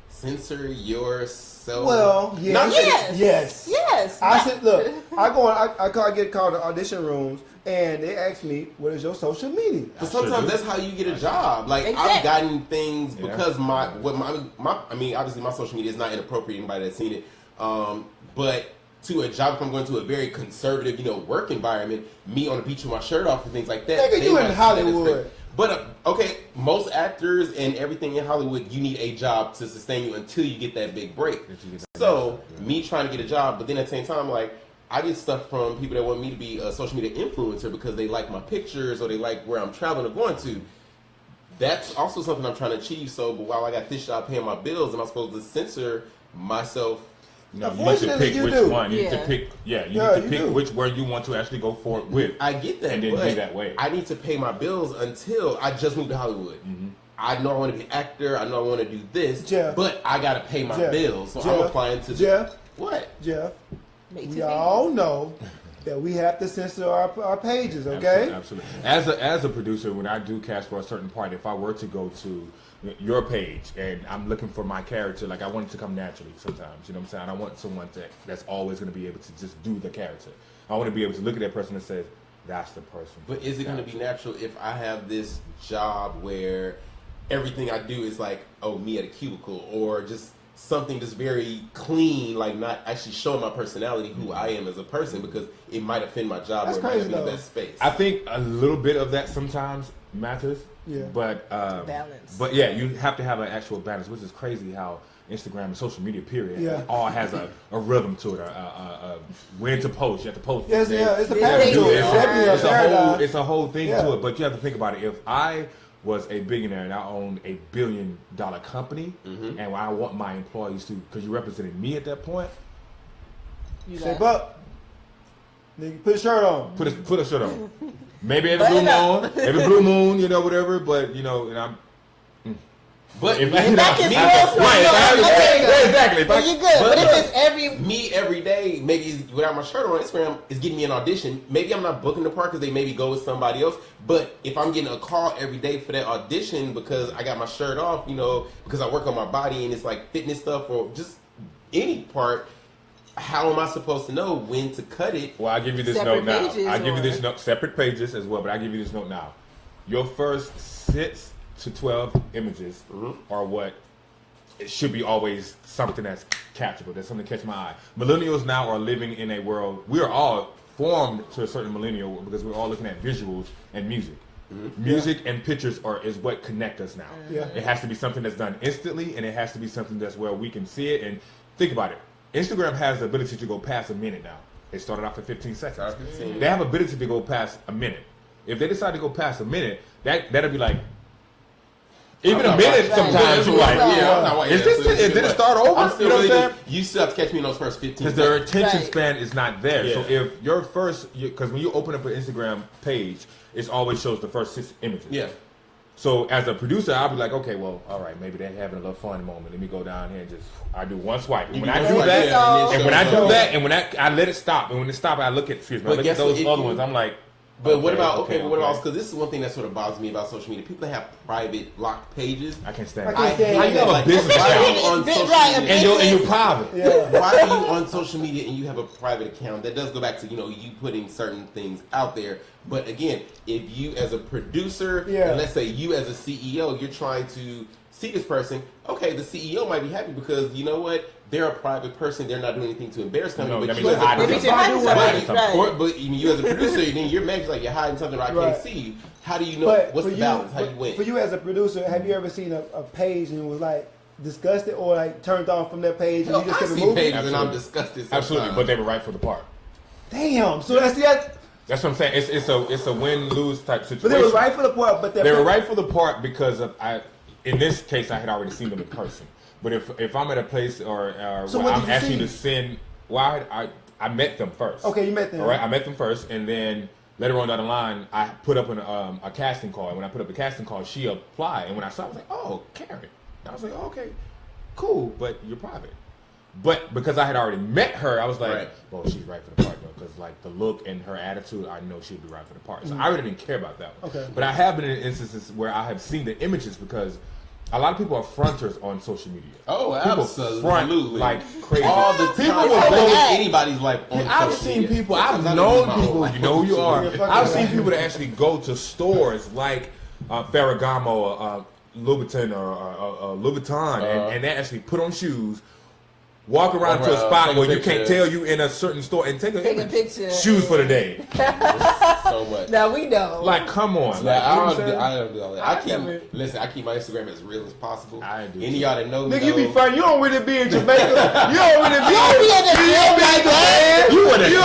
censor yourself? Well, yes. Not Yes. Yes. Yes. I said, look, I get called to audition rooms, and they ask me, what is your social media? But sometimes that's how you get a job. Like I've Exactly. gotten things because obviously my social media is not inappropriate. Anybody that's seen it, but to a job, if I'm going to a very conservative, work environment, me on the beach with my shirt off and things like that. Nigga, they you in might see Hollywood. that as fake. But okay, most actors and everything in Hollywood, you need a job to sustain you until you get that big break. So me trying to get a job, but then at the same time, I get stuff from people that want me to be a social media influencer because they like my pictures or they like where I'm traveling or going to. That's also something I'm trying to achieve. So, but while I got this job paying my bills, am I supposed to censor myself? No, you need to pick you which do. one. You need to Yeah. pick. Yeah, you Yeah, need to you pick do. which word you want to actually go for it with. I get that, And then but be that way. I need to pay my bills until I just moved to Hollywood. I know I want to be an actor. I know I want to do this, Jeff. but I got to pay my Jeff. bills. So I'm Jeff. applying to Jeff. what? Jeff, Make we two all know that we have to censor our pages, okay? Absolutely. As a producer, when I do cast for a certain part, if I were to go to your page and I'm looking for my character, like I want it to come naturally sometimes, you know what I'm saying? I want someone that's always going to be able to just do the character. I want to be able to look at that person and say, that's the person. But is it going to be natural if I have this job where everything I do is like, oh, me at a cubicle, or just something that's very clean, like not actually showing my personality, who I am as a person, because it might offend my job That's or it might crazy, be the though. best space. I think a little bit of that sometimes matters. Yeah. But Balance. But yeah, you have to have an actual balance, which is crazy how Instagram and social media, period, Yeah. all has a rhythm to it. When to post, you have to post. Yes, this yeah, day. it's a They pattern do to it. it. It's definitely a It's a whole, paradigm. it's a whole thing Yeah. to it, but you have to think about it. If I was a billionaire and I owned $1 billion company, and I want my employees to, because you represented me at that point, You Shape got- up. Nigga, put a shirt on. put a shirt on. Maybe every Button blue moon, you know, whatever. But you know, and I'm. But If me, I- That can Right, still right, okay. right, exactly. If But I- you good. But if but- it's every me every day, maybe it's without my shirt on Instagram, is getting me an audition. Maybe I'm not booking the part because they maybe go with somebody else. But if I'm getting a call every day for that audition because I got my shirt off, you know, because I work on my body and it's like fitness stuff or just any part, how am I supposed to know when to cut it? Well, I'll give you this Separate note now. pages I'll give you or- this note, separate pages as well, but I'll give you this note now. Your first 6 to 12 images are what it should be always something that's catchable. That's something that catch my eye. Millennials now are living in a world, we are all formed to a certain millennial because we're all looking at visuals and music. Music and pictures is what connect us now. Yeah. It has to be something that's done instantly, and it has to be something that's where we can see it and think about it. Instagram has the ability to go past a minute now. It started off at 15 seconds. 15. They have ability to go past a minute. If they decide to go past a minute, that'll be like even I'm a not minute. watching. Sometimes you're like, yeah, I'm not watching. is this? Did it start over? I'm still You know what I'm really saying? good. You still have to catch me in those first 15 Because their seconds. attention Right. span is not there. Yeah. So if your first, because when you open up an Instagram page, it always shows the first 6 images. Yeah. So as a producer, I'll be like, okay, well, all right, maybe they're having a little fun moment. Let me go down here and just, I do one swipe. And when I do Right, that, yeah, and when I shows do up. that, and when I let it stop, and when it stops, I look at, excuse me, I But look guess at those what, if other you- ones. I'm like, But what about what about? Because this is one thing that sort of bothers me about social media. People that have private locked pages. I can't stand I it. can't stand hate it. that. You have a business why are account. you on Right, social a media? And you're private. Yeah. Why are you on social media and you have a private account? That does go back to, you know, you putting certain things out there. But again, if you as a producer, Yeah. and let's say you as a CEO, you're trying to see this person, okay, the CEO might be happy because, you know what, they're a private person, they're not doing anything to embarrass company. No, but that you means as a hiding producer, Maybe you're hiding Right. something. Right. but you as a producer, then you're mad, like you're hiding something or I Right. can't see you. How do you know But what's for the you, balance? How but you win? for you as a producer, have you ever seen a page and was like disgusted or like turned off from that page and Hell, you just I can see remove it? pages and I'm Absolutely. disgusted. Absolutely, sometimes. but they were right for the part. Damn. So that's the. That's what I'm saying. It's a win-lose type situation. But they were right for the part. But They were right for the part because of in this case I had already seen them in person. But if I'm at a place or So where what I'm did you asking see? to send, well, I met them first. Okay, you met them. All right, I met them first, and then later on down the line, I put up a casting call. And when I put up a casting call, she applied, and when I saw, it, I was like, "Oh, Karen." I was like, oh, "Okay, cool, but you're private." But because I had already met her, I was like, Right. "Well, she's right for the part, though," because like the look and her attitude, I know she'd be right for the part. So I really didn't care about that one. Okay. But I have been in instances where I have seen the images because a lot of people are fronters on social media. Oh, People absolutely. front like crazy. All the time. People I will don't go. know anybody's life on I've social seen media. people. Sometimes I've I don't known do my whole people. life You know on who you social are. media. fucking I've seen right. people that actually go to stores like Ferragamo, Louboutin, or Louis Vuitton, and they actually put on shoes. Walk around Walk to a around, spot take a where you picture. can't tell you in a certain store and take a picture. Shoes for the day. So much. Now we know. Like, come on. Like, Like, I you know what don't I'm do, saying? I don't do all that. I I keep never- listen. I keep my Instagram as real as possible. I do Any of too. y'all that know me, Nigga, you be know, funny. You don't really be in Jamaica. You don't really be. You don't be at the gym like that. You would have you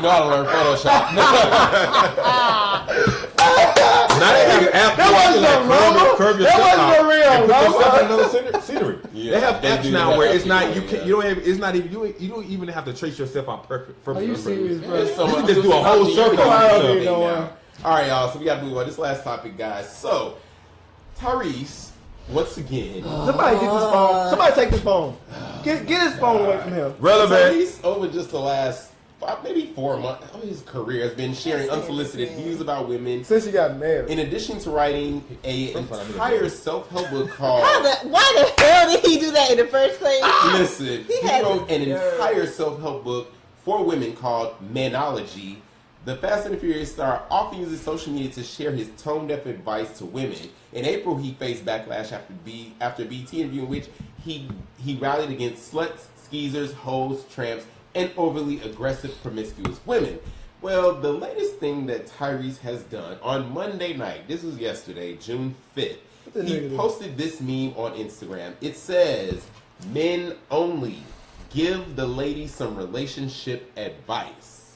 know how to learn Photoshop. Now they have apps That wasn't like no Roma. curve your That stuff wasn't out no real and put Roma. yourself in another scenery. Yeah, they have they apps do now have where apps it's not you you can, can't yeah. you don't have, it's not even you don't even have to trace yourself out perfect. Are you serious, bro? It's so You much- can just do a whole I'm circle. doing I don't everything know now. why. All right, y'all. So we got to move on. This last topic, guys. So Tyrese, once again, Somebody get this phone. Somebody take this phone. Get his phone away from him. Relevant. Tyrese over just the last maybe 4 months of his career has been sharing unsolicited views about women. Since she got married. In addition to writing an entire self-help book called... Why the hell did he do that in the first place? Listen, he wrote an entire self-help book for women called Manology. The Fast and the Furious star often uses social media to share his tone-deaf advice to women. In April, he faced backlash after BT interview in which he rallied against sluts, skeezers, hoes, tramps, and overly aggressive, promiscuous women. Well, the latest thing that Tyrese has done on Monday night, this was yesterday, June 5th, he posted this meme on Instagram. It says, "Men only. Give the ladies some relationship advice."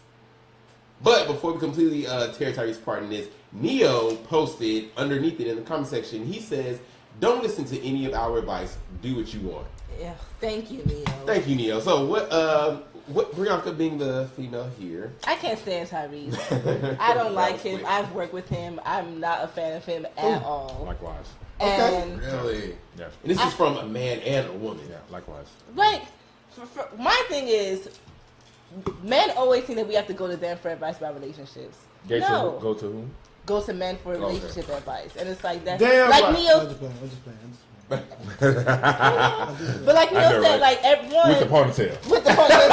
But before we completely tear Tyrese apart in this, Neo posted underneath it in the comment section, he says, "Don't listen to any of our advice. Do what you want." Yeah, thank you, Neo. Thank you, Neo. So what Brianka being the female here? I can't stand Tyrese. I don't like him. I've worked with him. I'm not a fan of him at all. Likewise. And Really? Yeah. And this is from a man and a woman. Yeah, likewise. like, my thing is, men always think that we have to go to them for advice about relationships. No. Go to whom? Go to men for relationship advice, and it's like that. Damn like right. Neo, I'm just playing. but like Neo said, right? like everyone With the ponytail. with the ponytail.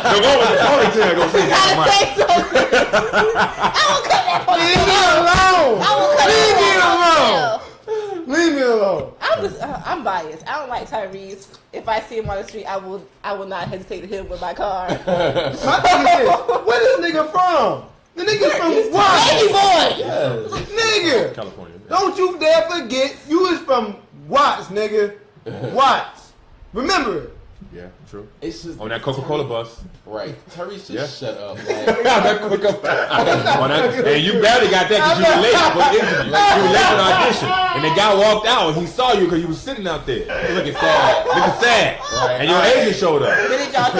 The one with the ponytail goes You gotta say something. I will cut that Leave me ponytail. alone. I will cut Leave me that alone. Leave me alone. I'm biased. I don't like Tyrese. If I see him on the street, I will not hesitate to hit him with my car. My thing is this. Where this nigga from? The nigga from what? Baby boy. Nigga. California. Yeah. Don't you dare forget, you is from Watts, nigga. Watts. Remember it. Yeah, true. It's just On that Coca-Cola bus. right. Tyrese, just Yeah. shut up. Like, And you barely got that because you were late for the interview. You were late for the audition. And the guy walked out and he saw you because you was sitting out there. looking sad. Looking sad. Right. And your agent showed up. Did y'all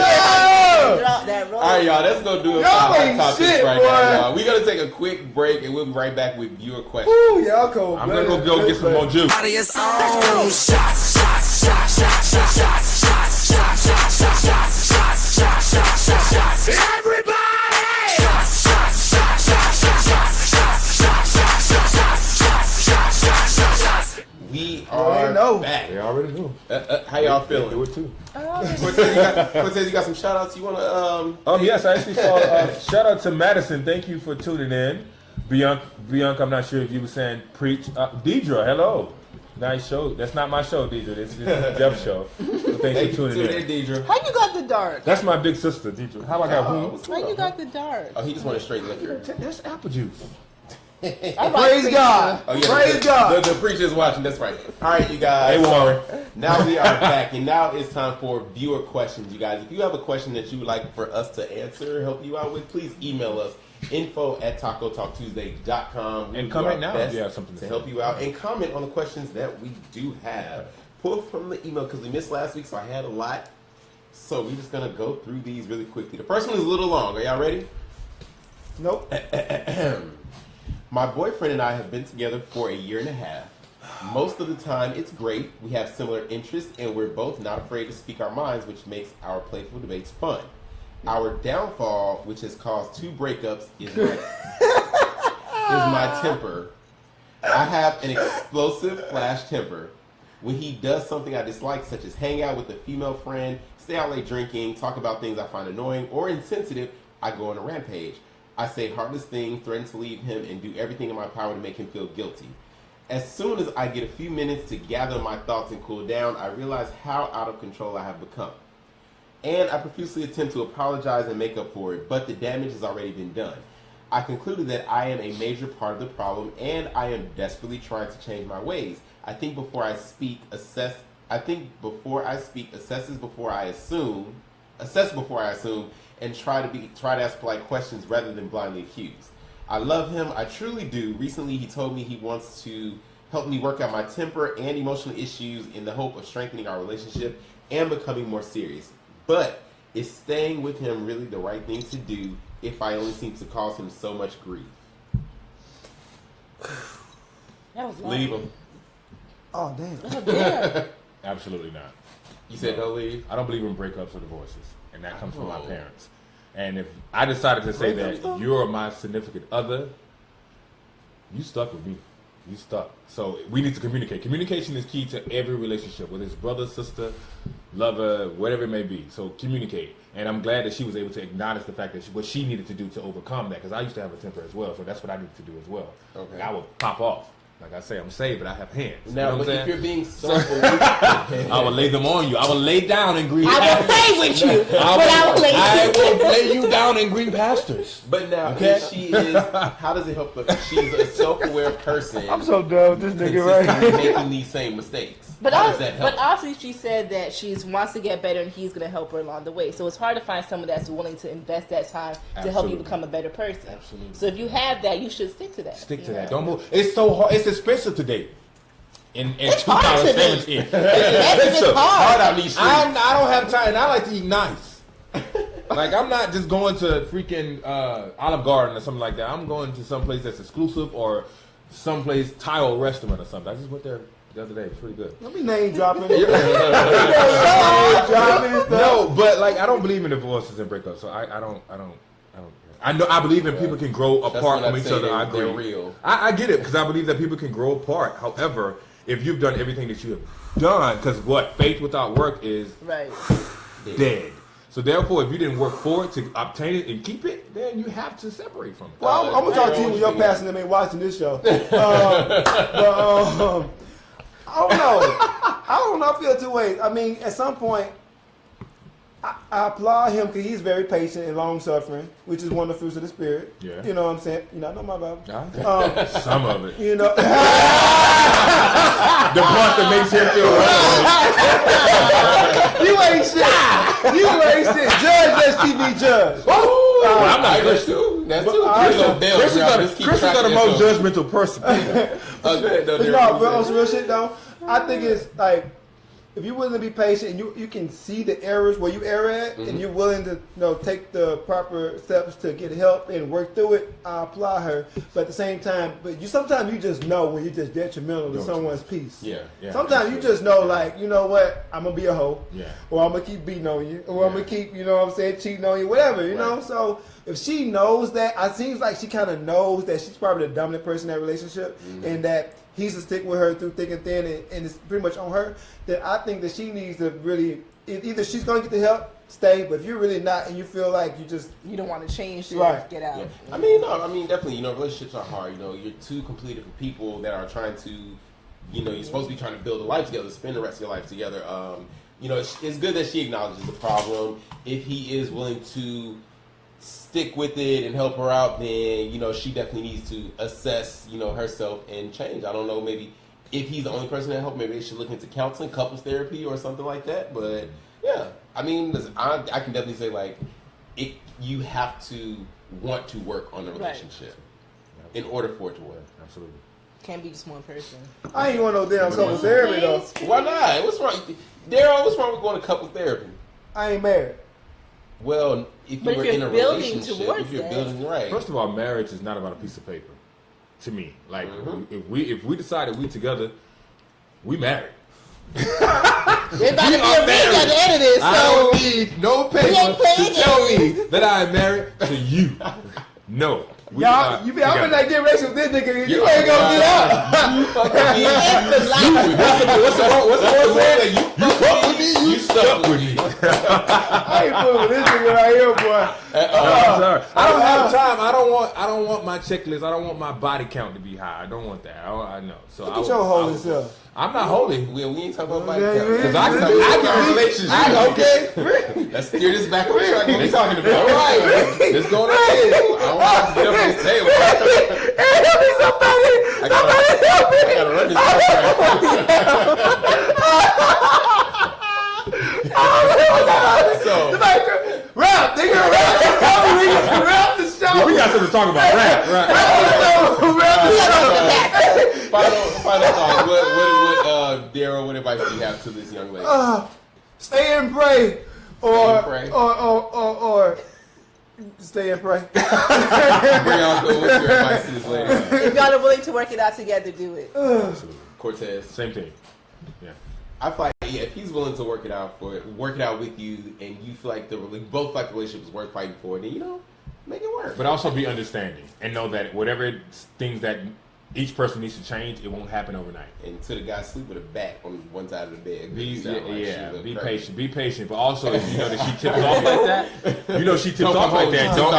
drop that roll? All right, y'all. Let's go do it. Y'all for ain't topics shit, right boy. now, y'all. We're gonna take a quick break and we'll be right back with viewer questions. Ooh, y'all cold. I'm going to go get some more juice. We are back. They already knew. How y'all They do feeling? it too. Cortez, you got some shout outs you want to Yes, I actually saw. Shout out to Madison. Thank you for tuning in. Bianca, I'm not sure if you were saying preach. Deidre, hello. Nice show. That's not my show, Deidre. This is Jeff's show. So thanks for tuning in. Deidre. How you got the dark? That's my big sister, Deidre. How I got whom? How you got the dark? Oh, he just wanted straight liquor. That's apple juice. Praise God. Oh, yeah, Praise God. The preacher's watching. That's right. All right, you guys. Hey, Warren. Now we are back, and now it's time for viewer questions, you guys. If you have a question that you would like for us to answer, help you out with, please email us info@tacotalktuesday.com. And comment now if you have something to say. help you out, and comment on the questions that we do have. Pull from the email because we missed last week, so I had a lot. So we're just gonna go through these really quickly. The first one is a little long. Are y'all ready? Nope. My boyfriend and I have been together for a year and a half. Most of the time, it's great. We have similar interests, and we're both not afraid to speak our minds, which makes our playful debates fun. Our downfall, which has caused 2 breakups, is my temper. I have an explosive flash temper. When he does something I dislike, such as hang out with a female friend, stay out late drinking, talk about things I find annoying or insensitive, I go on a rampage. I say heartless things, threaten to leave him, and do everything in my power to make him feel guilty. As soon as I get a few minutes to gather my thoughts and cool down, I realize how out of control I have become. And I profusely attempt to apologize and make up for it, but the damage has already been done. I concluded that I am a major part of the problem, and I am desperately trying to change my ways. I think before I speak, assess before I assume, and try to ask polite questions rather than blindly accuse. I love him, I truly do. Recently he told me he wants to help me work out my temper and emotional issues in the hope of strengthening our relationship and becoming more serious. But is staying with him really the right thing to do if I only seem to cause him so much grief? That was long. Leave him. Oh, damn. Oh, damn. Absolutely not. You said don't leave? I don't believe in breakups or divorces, and that comes from my Oh. parents. And if I decided to say Break up that stuff? you're my significant other, you stuck with me. You stuck. So we need to communicate. Communication is key to every relationship, whether it's brother, sister, lover, whatever it may be. So communicate. And I'm glad that she was able to acknowledge the fact that what she needed to do to overcome that. Because I used to have a temper as well. So that's what I needed to do as well. Okay. I would pop off. Like I say, I'm saved, but I have hands. Now, you know but what if I'm you're saying? being self-aware, I will lay them on you. I will lay down and greet I will play with you, but I will I play will lay you down and greet pastors. but now Okay. if she is, how does it help if she's a self-aware person? I'm so done with this nigga right consistently here. making these same mistakes. But How does that help? obviously she said that she wants to get better and he's going to help her along the way. So it's hard to find someone that's willing to invest that time to help you Absolutely. become a better person. Absolutely. So if you have that, you should stick to that. Stick to you that. know? Don't move. It's so hard. It's expensive to date. In hard to date. 2017. It's so hard. out these streets. I don't have time, and I like to eat nice. Like, I'm not just going to freaking Olive Garden or something like that. I'm going to some place that's exclusive or someplace Thai restaurant or something. I just went there the other day. It's pretty good. Let me name dropping. No, but like I don't believe in divorces and breakups, so I don't. I know I believe in people can grow apart when from I each say other. I they're agree. real. I get it because I believe that people can grow apart. However, if you've done everything that you have done, because what faith without work is Right. dead. So therefore, if you didn't work for it to obtain it and keep it, then you have to separate from it. Well, I'm gonna talk to you when your pastor and them ain't watching this show. I don't know. I feel two ways. I mean, at some point, I applaud him because he's very patient and long suffering, which is one of the fruits of the spirit. Yeah. You know what I'm saying? You know, I know my Bible. Some of it. You know. The part that makes him feel relevant. You ain't shit. You ain't shit. Judge STV judge. Well, I'm not Christian. That's too. Christians are the most judgmental person. Go ahead, though, But Derek. no, but on some real shit though, I think it's like if you're willing to be patient and you can see the errors where you err at, and you're willing to take the proper steps to get help and work through it, I applaud her. But at the same time, sometimes you just know when you're just detrimental to someone's peace. Yeah. Sometimes you just know, like, you know what, I'm gonna be a hoe, Yeah. or I'm gonna keep beating on you, or I'm gonna keep, you know what I'm saying, cheating on you, whatever, you know. So if she knows that, it seems like she kind of knows that she's probably the dominant person in that relationship, and that he's to stick with her through thick and thin, and it's pretty much on her. Then I think that she needs to really either she's gonna get the help, stay, but if you're really not, and you feel like You don't want to change to Right. get out. Yeah. I mean, definitely. Relationships are hard. You're two completely different people that are trying to, you're supposed to be trying to build a life together, spend the rest of your life together. It's good that she acknowledges the problem. If he is willing to stick with it and help her out, then she definitely needs to assess herself and change. I don't know, maybe if he's the only person that help, maybe they should look into counseling, couples therapy, or something like that. But yeah, I mean, listen, I can definitely say like you have to want to work on the relationship in order for it to work. Absolutely. Can't be just one person. I ain't want no damn couple therapy though. Why not? What's wrong, Daryl? What's wrong with going to couples therapy? I ain't married. Well, if But you were if in you're a building relationship, towards if you're that. building right. First of all, marriage is not about a piece of paper. To me, like if we decided we together, we married. There's about to be a ring at the end of this, I so don't need no paper ain't playing to tell me that I am married to you. No. We Y'all, are you be out in together. that get racial with this nigga, you Yeah. ain't gonna get out. What's the word saying? You fuck with me, you stuck with me. I ain't fooling with this nigga right here, boy. I'm sorry. I don't have time. I don't want my checklist. I don't want my body count to be high. I don't want that. I know. So Look at your holy self. I'm not holy. We ain't talking about body Yeah, count. yeah, Because yeah. I can be relationship. Okay. Let's steer this back on track. What we talking about? All right. Let's go ahead. I don't want to get up on this table. I gotta run this So Rap, nigga, rap the show. We got something to talk about. Right. final thought. What Daryl, what advice do you have to this young lady? Stay and pray, or and pray. or stay and pray. Brianna, what's your advice to this lady? if y'all are willing to work it out together, do it. Cortez. Same thing. Yeah. I feel like Yeah, if he's willing to work it out with you, and you feel like both like the relationship is worth fighting for, then make it work. But also be understanding and know that whatever things that each person needs to change, it won't happen overnight. And to the guy sleep with a bat on one side of the bed. Be patient. Be patient. But also, if you know that she tips off like that, All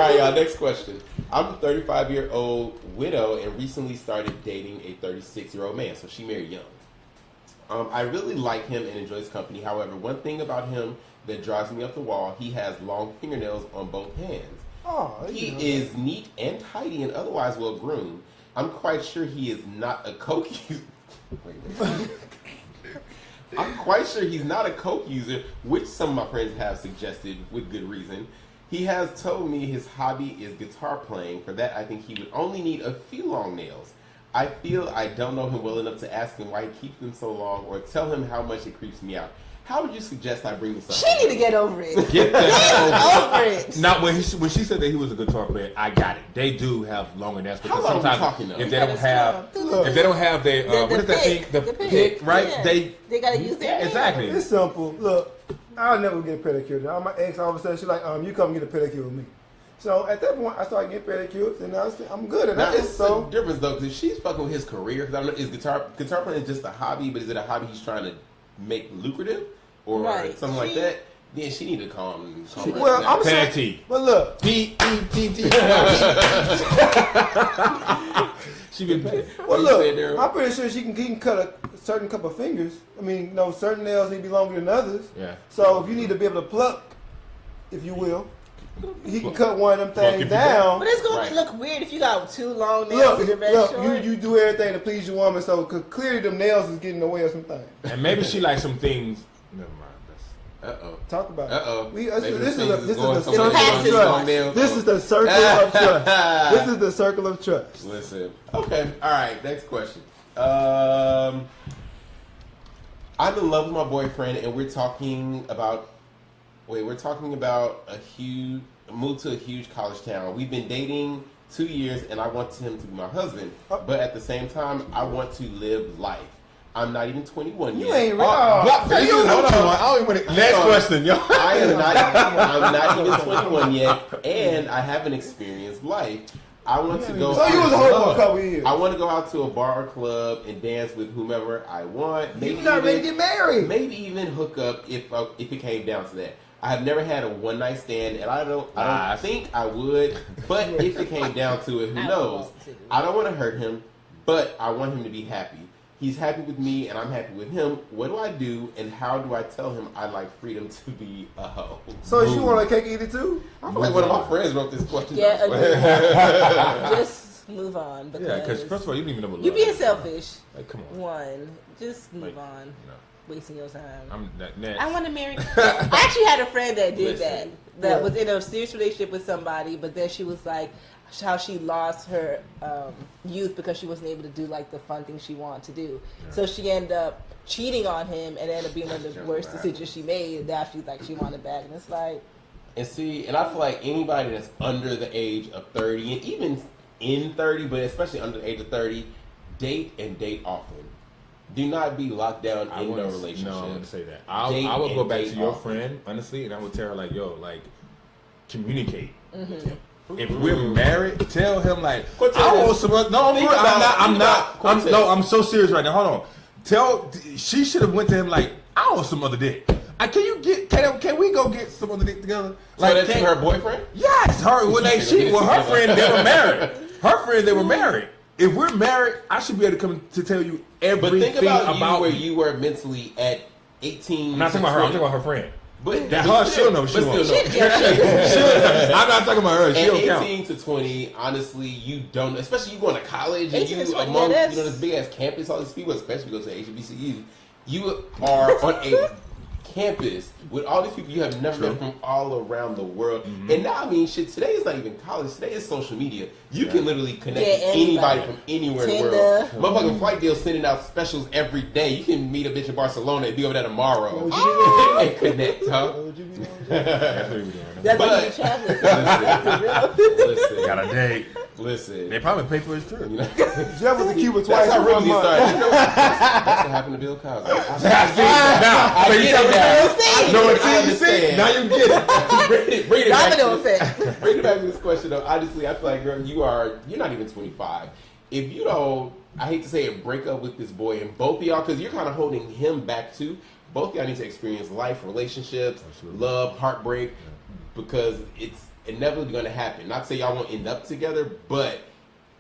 right, y'all. Next question. I'm a 35-year-old widow and recently started dating a 36-year-old man. So she married young. I really like him and enjoy his company. However, one thing about him that drives me up the wall, he has long fingernails on both hands. Oh, he is neat and tidy and otherwise well groomed. I'm quite sure he is not a coke user. I'm quite sure he's not a coke user, which some of my friends have suggested with good reason. He has told me his hobby is guitar playing. For that, I think he would only need a few long nails. I feel I don't know him well enough to ask him why he keeps them so long or tell him how much it creeps me out. How would you suggest I bring this up? She need to get over it. Get over it. Now, when she said that he was a guitar player, I got it. They do have longer nails because sometimes if they don't have their what is that thing? The pick, right? Yeah. They gotta use their exactly. It's simple. Look, I'll never get a pedicure. Now my ex all of a sudden she's like, you come get a pedicure with me. So at that point, I started getting pedicures, and I'm good at that. It's a difference though, because if she's fucking with his career, because I don't know, is guitar playing is just a hobby, but is it a hobby he's trying to make lucrative or something like that? Then she need to calm well, I'm saying, but look, P-E-T-T. She been paid. Well, look, I'm pretty sure he can cut a certain couple of fingers. I mean, certain nails need to be longer than others. Yeah. So if you need to be able to pluck, if you will, he can cut one of them things down. But it's going to look weird if you got too long nails and your red short. You do everything to please your woman, so cause clearly them nails is getting in the way of some things. And maybe she likes some things. Never mind. Talk about it. This is the circle of trust. This is the circle of trust. Listen. Okay. All right. Next question. I'm in love with my boyfriend, and we're talking about a move to a huge college town. We've been dating 2 years, and I want him to be my husband. But at the same time, I want to live life. I'm not even 21 yet. You ain't ready. Next question, yo. I'm not even 21 yet, and I haven't experienced life. I want to go. So you was a hoe for a couple years. I want to go out to a bar or club and dance with whomever I want. Maybe you're not ready to get married. Maybe even hook up if it came down to that. I have never had a one night stand, and I don't think I would. But if it came down to it, who knows? I don't want to hurt him, but I want him to be happy. He's happy with me, and I'm happy with him. What do I do, and how do I tell him I like freedom to be a hoe? So you want a cake eater too? I feel like one of my friends wrote this question. Yeah, just move on. Because first of all, you don't even know what you're being selfish. Like, come on. One, just move on. No. Wasting your time. Next. I want to marry. I actually had a friend that did that was in a serious relationship with somebody, but then she was like, how she lost her youth because she wasn't able to do like the fun things she wanted to do. Yeah. So she ended up cheating on him, and ended up being one of the worst decisions she made. And now she's like, she wanted back, and it's like. And see, and I feel like anybody that's under the age of 30, and even in 30, but especially under the age of 30, date often. Do not be locked down in no relationship. No, I'm going to say that. I would go back to your friend, honestly, and I would tell her, like, yo, like, communicate with him. If we're married, tell him, like, I'm so serious right now. Hold on. She should have went to him, like, I want some other dick. Can we go get some other dick together? Like, so that's her boyfriend? Yes. Her friend, they were married. Her friend, they were married. If we're married, I should be able to come to tell you everything but think about about where you were mentally at 18. I'm not talking about her. I'm talking about her friend. But that her, she'll know. She won't. I'm not talking about her. She don't count. 18 to 20, honestly, you don't. Especially you going to college and you among this big ass campus, all these people, especially go to HBCU. You are on a campus with all these people you have never met from all around the world. Mm-hmm. And now, I mean, shit, today is not even college. Today is social media. You can literally connect with anybody from anywhere in the world. Motherfucking Flight Deal sending out specials every day. You can meet a bitch in Barcelona and be over there tomorrow and connect, huh? That's what we doing. That's what you're traveling. Listen. Got a date. Listen. They probably pay for his trip. You know? Jeff was in Cuba twice. That's how in Rosie 1 month. started. You know, that's what happened to Bill Cosby. I So you get it now. See? No, I understand. now you get it. Bring it back to Domino this- effect. Bring it back to this question though. Honestly, I feel like, girl, you're not even 25. If you don't, I hate to say it, break up with this boy, and both of y'all, because you're kind of holding him back too. Both of y'all need to experience life, relationships, love, heartbreak, because it's inevitably going to happen. Not to say y'all won't end up together, but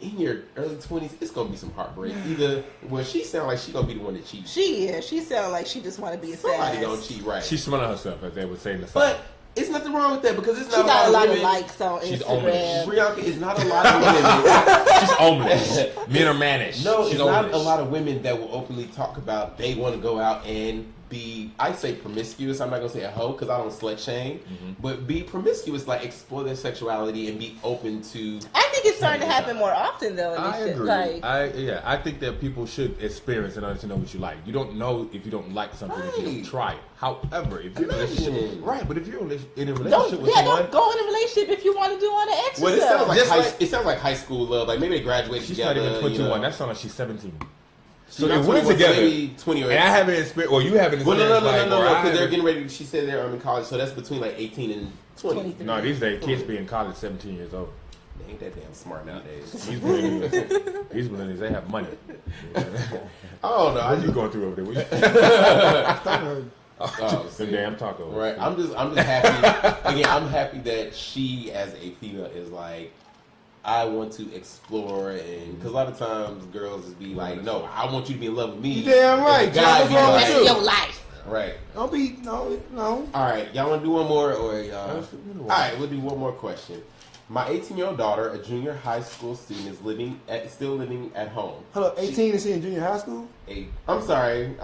in your early 20s, it's going to be some heartbreak. Either, well, she sounds like she going to be the one that cheats. She is. She sounds like she just want to be a Somebody sad. going to cheat, right? She's smelling herself, as they would say in the But South. it's nothing wrong with that, because it's She not got a lot of women. likes on She's owning it. Instagram. Brianna is not a lot of women. She's homeless. Men are mannish. No, She's it's not homeless. a lot of women that will openly talk about they want to go out and be, I say promiscuous. I'm not going to say a hoe because I don't slut shame. But be promiscuous, like explore their sexuality and be open to. I think it's starting to happen more often though. In this I shit. agree. Like, I think that people should experience and understand what you like. You don't know if you don't like something if you don't Right. try it. However, if you're in a relationship, Imagine. right? But if you're in a don't relationship with someone, don't go in a relationship if you want to do all the extra Well, it stuff. sounds like, Just it sounds like high school love. Like maybe they graduated she's together. not even 21. You know. That sounds like she's 17. She's So not they went 21, so together. maybe 20 or And I haven't experienced, or you haven't Well, experienced. no, or I because they're haven't- getting ready. She said they're in college, so that's between like 18 and 20. 23. No, these days kids be in college 17 years old. They ain't that damn smart nowadays. These millennials, they have money. I don't know. What are you going through over there? What you- Oh, the see. damn taco. Right. I'm just happy. Again, I'm happy that she, as a female, is like, I want to explore, and because a lot of times girls just be like, no, I want you to be in love with me. You damn right. And the guy John, be what's wrong like, with That's you? your life. right. Don't be no. All right, y'all want to do one more, or y'all? Let's do one All more. right, we'll do one more question. My 18-year-old daughter, a junior high school student, is still living at home. Hold up, 18 is she in junior high school? I'm sorry.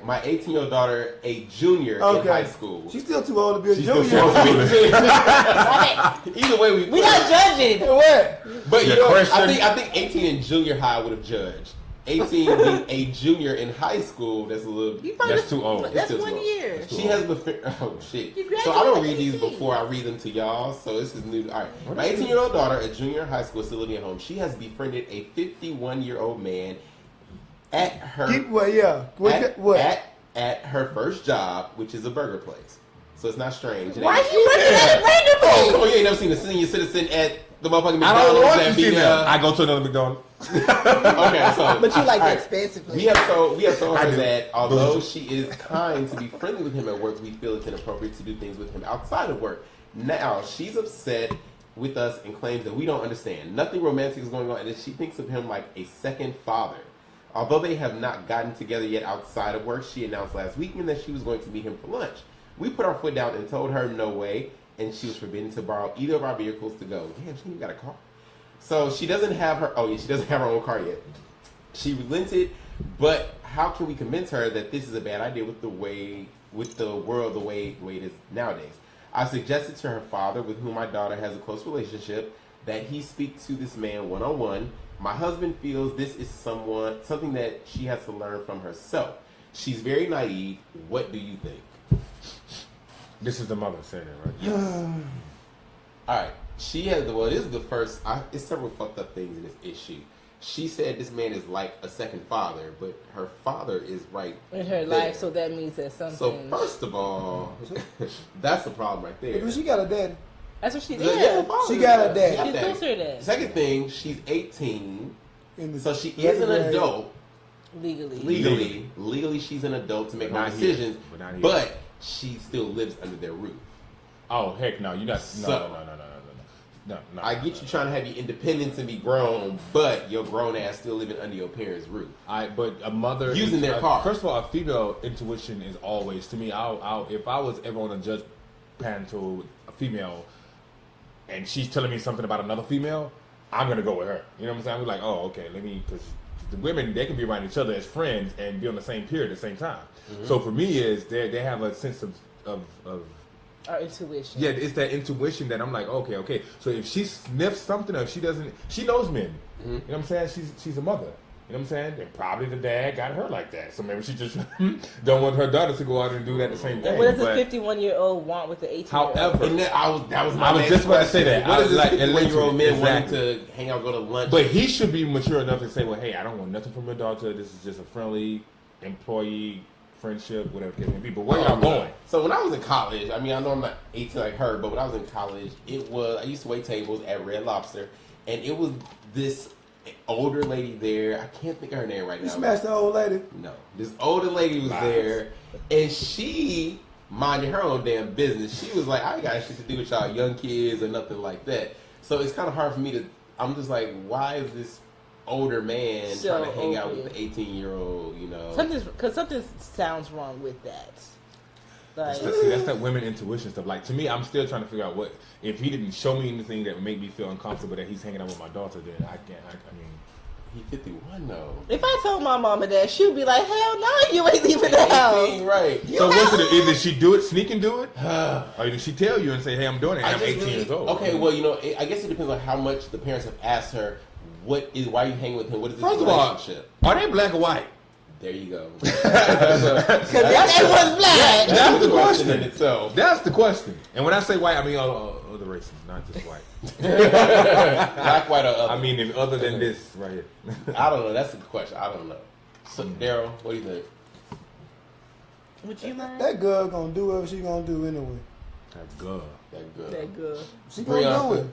My 18-year-old daughter, a junior in Okay. high school. She's still too old to be a She's junior. still supposed to be. Right. Either way, We not judging. What? But you Yeah, know, question. I think 18 in junior high would have judged. 18 being a junior in high school, that's a little. You probably That's too old. That's Still too 1 old. year. She has been. Oh shit! You So I don't graduated read these 18. before I read them to y'all. So this is new. All right, my 18-year-old daughter, a junior in high school, still living at home. She has befriended a 51-year-old man at her Keep what? Yeah. at her first job, which is a burger place. So it's not strange. It Why ain't- you bringing that Oh, randomly? come on, you ain't never seen a senior citizen at the motherfucking I McDonald's don't want that to be see there. them. I go to another McDonald's. Okay, so But you like all the right. expensively. We have told I her do. that although she is kind to be friendly with him at work, we feel it's inappropriate to do things with him outside of work. Now she's upset with us and claims that we don't understand. Nothing romantic is going on, and that she thinks of him like a second father. Although they have not gotten together yet outside of work, she announced last weekend that she was going to meet him for lunch. We put our foot down and told her no way, and she was forbidden to borrow either of our vehicles to go. Damn, she ain't got a car. So she doesn't have her. Oh yeah, she doesn't have her own car yet. She relented, but how can we convince her that this is a bad idea with the world the way it is nowadays? I suggested to her father, with whom my daughter has a close relationship, that he speak to this man one-on-one. My husband feels this is something that she has to learn from herself. She's very naive. What do you think? This is the mother saying it, right? All right. She has this is the first. It's several fucked up things in this issue. She said this man is like a second father, but her father is right In her there. life, so that means that something. So first of all, that's the problem right there. She got a daddy. That's what she Yeah, did. her father She got is a right. dad. She got She's daddy. closer to that. Second thing, she's 18, In the so she is an grade. adult. Legally. Legally, she's an adult to make But her not here. decisions, But not here. but she still lives under their roof. Oh heck no! You not. So- No. I get you trying to have your independence and be grown, but your grown ass still living under your parents' roof. But a mother Using their car. First of all, a female intuition is always to me. I'll if I was ever on a judge panel to a female, and she's telling me something about another female, I'm gonna go with her. You know what I'm saying? I'm like, oh, okay, let me, because the women, they can be around each other as friends and be on the same period at the same time. Mm-hmm. So for me, is they have a sense of Our intuition. yeah, it's that intuition that I'm like, okay. So if she sniffs something, or if she doesn't, she knows men. Mm-hmm. You know what I'm saying? She's a mother. You know what I'm saying? And probably the dad got her like that. So maybe she just don't want her daughter to go out and do that the same thing. And what does a 51-year-old want with the 18-year-old? However, And that was my I was next just about to say question. that. What I is was this like, 51-year-old man exactly. wanting to hang out, go to lunch? But he should be mature enough to say, well, hey, I don't want nothing from your daughter. This is just a friendly employee friendship, whatever it may be. But where y'all going? So when I was in college, I mean, I know I'm not 18 like her, but when I was in college, I used to wait tables at Red Lobster, and it was this older lady there. I can't think of her name right You now. smashed the old lady. No, this older lady was there, and she minded her own damn business. She was like, I ain't got shit to do with y'all young kids or nothing like that. So it's kind of hard for me to. I'm just like, why is this older man So trying to hang out open. with the 18-year-old? You know, Something sounds wrong with that. Like, See, that's that women intuition stuff. Like, to me, I'm still trying to figure out what, if he didn't show me anything that would make me feel uncomfortable that he's hanging out with my daughter, then I can't, I mean. he 51 though. if I told my mom and dad, she'd be like, "Hell no, you ain't leaving the house." 18, right? So what's it, either she do it, sneak and do it, or did she tell you and say, hey, I'm doing it, and I'm just 18 years old? Okay, well, you know, I guess it depends on how much the parents have asked her. Why are you hanging with him? What is this First of all, relationship? are they black or white? There you go. Because that was black. That's the in question. itself. That's the question. And when I say white, I mean other races, not just white. Black, white, or other. I mean, if other than this right here. I don't know. That's the question. I don't know. So, Daryl, what do you think? Would you mind? That girl gonna do whatever she gonna do anyway. That's good. That good. That good. She gonna do Brianna. it.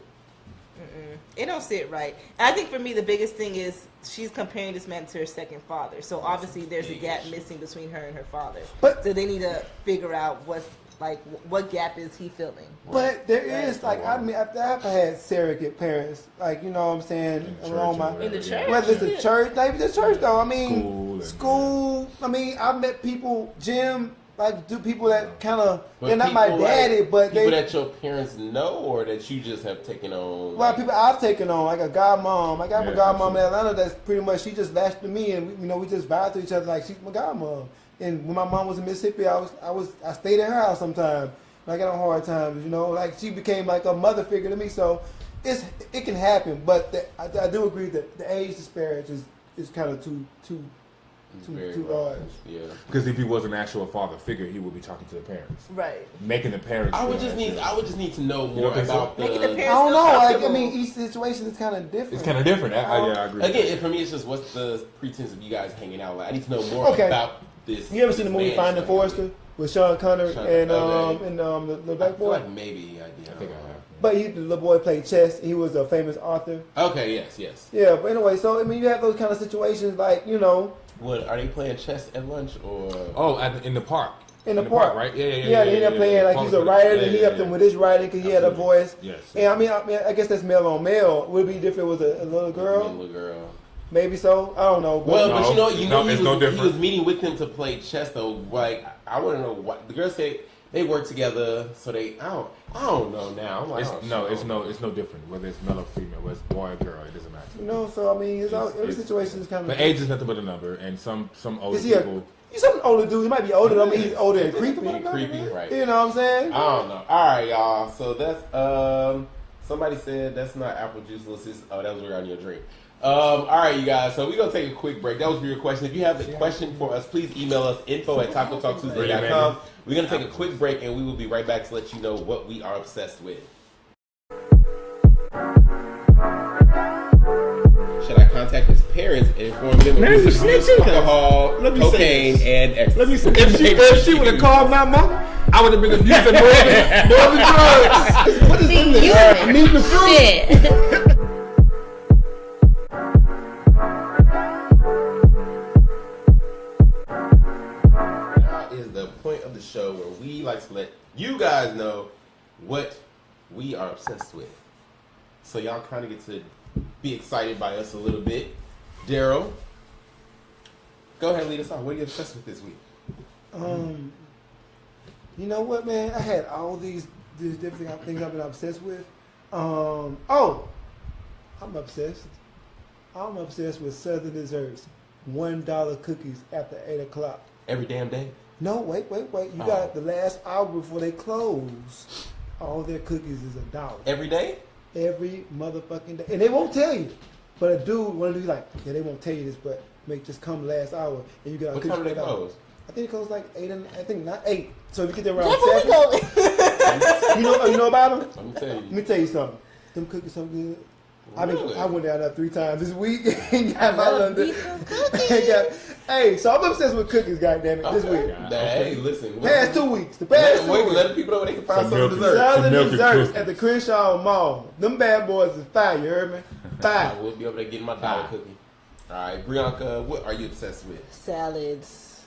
It don't sit right. And I think for me, the biggest thing is she's comparing this man to her second father. So obviously, there's a gap missing between her and her father. But- so they need to figure out what gap is he filling. But there Right. is like I mean I've had surrogate parents, like you know what I'm saying, In along church my and whatever, In the church? whether it's the church, not even the church though. I mean School and- school. I mean I've met people, Jim, like do people that kind of But they're not my people, daddy, like, but people they that your parents know or that you just have taken on. well people I've taken on like a godmom. I got my Yeah, godmom in absolutely. Atlanta. That's pretty much she just latched to me, and we just vibed to each other like she's my godmom. And when my mom was in Mississippi, I stayed at her house sometimes. I got on hard times, you know, like she became like a mother figure to me. So it can happen, but I do agree that the age disparity is kind of too Very too wrong. large. Yeah. Because if he was an actual father figure, he would be talking to the parents, Right. making the parents. I would feel just that need. shit. I would just need to know don't more think so? about the. Making the I parents don't know. Like, I comfortable. mean, each situation is kind of different. It's kind of different. Yeah, I agree. Again, for me, it's just what's the pretense of you guys hanging out? Like, I need to know more Okay. about this. You ever seen the movie man Finding showing Forrester me. with Sean Connery Sean- and okay. the I black feel boy? like maybe I did. I think I have. But the little boy played chess. He was a famous author. Okay. Yes. Yeah, but anyway, so I mean, you have those kind of situations, like you know, What are they playing chess at lunch or? Oh, in the park. in the park, right? Yeah. He ended up playing like he's a writer, and he helped him with his writing because he had a Absolutely. voice. Yes. And I mean, I guess that's male on male. Would it be different if it was a little girl? Little girl. Maybe so. I don't know. But Well, No, but you know, it's no he different. was meeting with them to play chess though. Like, I want to know what the girl said. They work together, so I don't know now. I'm like, It's oh, it's no different whether it's male or female, whether it's boy or girl. It doesn't matter. you know, so I mean, every situation is kind of. But age is nothing but a number, and some older Is he a? people. He's some older dude. He might be older. I mean, he's older and creepy. creepy, right? You know what I'm saying? I don't know. All right, y'all. So that's somebody said that's not apple juice. Oh, that was around your drink. All right, you guys. So we're gonna take a quick break. That was for your question. If you have a question for us, please email us info@tacotalktuesday.com. We're gonna take a quick break, and we will be right back to let you know what we are obsessed with. Should I contact his parents and inform them of Man, his you use snitching? of alcohol, Let me say cocaine, this. and ecstasy? Let me see. If she would have called my mom, I would have been abusing more than drugs. What is in You this? I mean the fruit. shit. Now is the point of the show where we like to let you guys know what we are obsessed with. So y'all kind of get to be excited by us a little bit. Daryl, go ahead and lead us off. What are you obsessed with this week? You know what, man? I had all these different things I've been obsessed with. I'm obsessed. I'm obsessed with Southern desserts. $1 cookies after 8 o'clock. Every damn day. No, wait. You got the last hour before they close. All their cookies is $1. Every day? Every motherfucking day. And they won't tell you. But a dude, one of these like, yeah, they won't tell you this, but just come last hour and you get out. What time do they close? I think it closes like 8, and I think not 8. So if you get there around Jeff, where 7, we going? you know about them? Let me tell you. Let me tell you something. Them cookies so good. Really? I went down there 3 times this week and got my love London. me some cookies. Hey, so I'm obsessed with cookies, goddammit, this Okay. week. Hey, listen. Past 2 weeks. The past 2 weeks. Let the people know where they can find Some some milk. dessert. Southern Milk and desserts cookies. at the Crenshaw Mall. Them bad boys is fire, you heard me? I Fire. will be over there getting my dollar cookie. All right, Brianka, what are you obsessed with? Salads.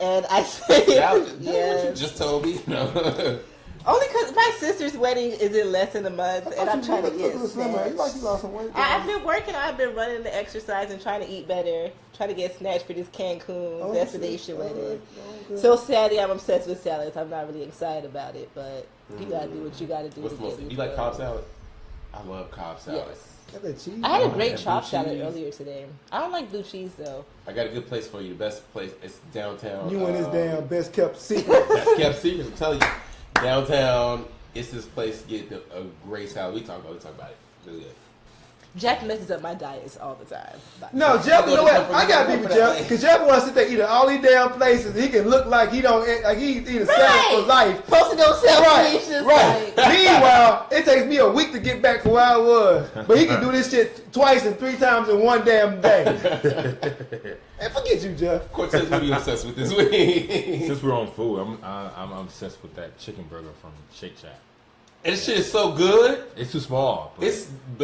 And I say, Salad? That's what you yes. just told me. No. Only because my sister's wedding is in less than a month, and I'm trying to get slimmer. You like you lost some weight. I've been working. I've been running the exercise and trying to eat better. Trying to get snatched for this Cancun destination wedding. So sadly, I'm obsessed with salads. I'm not really excited about it, but you gotta do what you gotta do. What's to the most? get You like through Cobb it. salad? I love Cobb salad. Yes. Got that cheese. I had a Oh, great that chopped blue salad cheese. earlier today. I don't like blue cheese though. I got a good place for you. The best place. It's downtown. You and this damn best kept secret. That's kept secret. I'm telling you, downtown. It's this place to get a great salad. We talk about it. Really good. Jeff messes up my diets all the time. No, Jeff, you know what? I got Go people, to Jeff, that because Jeff wants to sit there eating all these damn places. He can look like he don't like he eat a salad for life. Posting those selfies, just Right. like. Meanwhile, it takes me a week to get back to where I was. But he can do this shit twice and 3 times in one damn day. And forget you, Jeff. Cortez, what are you obsessed with this week? Since we're on food, I'm obsessed with that chicken burger from Shake Shack. And this shit is so good. It's too small. But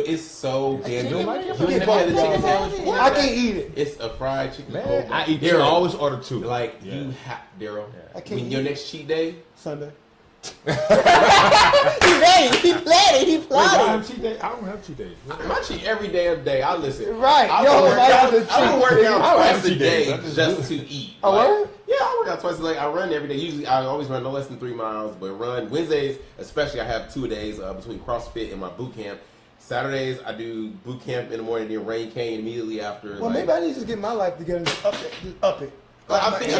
It's so damn chicken good. burger? You Forget ain't never had the both chicken of sandwich y'all. before? I can't eat it. It's a fried chicken. man, Oh, I eat Daryl, two. I always order 2. Like Yeah. you have Daryl. I can't When your eat next cheat day, Sunday. He ready. He planning. He Wait, y'all plotting. have cheat days? I don't have cheat days. I cheat every damn day. I listen. Right. I Yo, will work I out. have to I will cheat. work I out don't have twice a cheat days. day I just just do to eat. Oh, what? Yeah, I work out twice a day. I run every day. Usually, I always run no less than 3 miles. But run Wednesdays, especially. I have 2 days between CrossFit and my boot camp. Saturdays, I do boot camp in the morning, then rain cane immediately after. Well, maybe I need to just get my life together and just up it. I think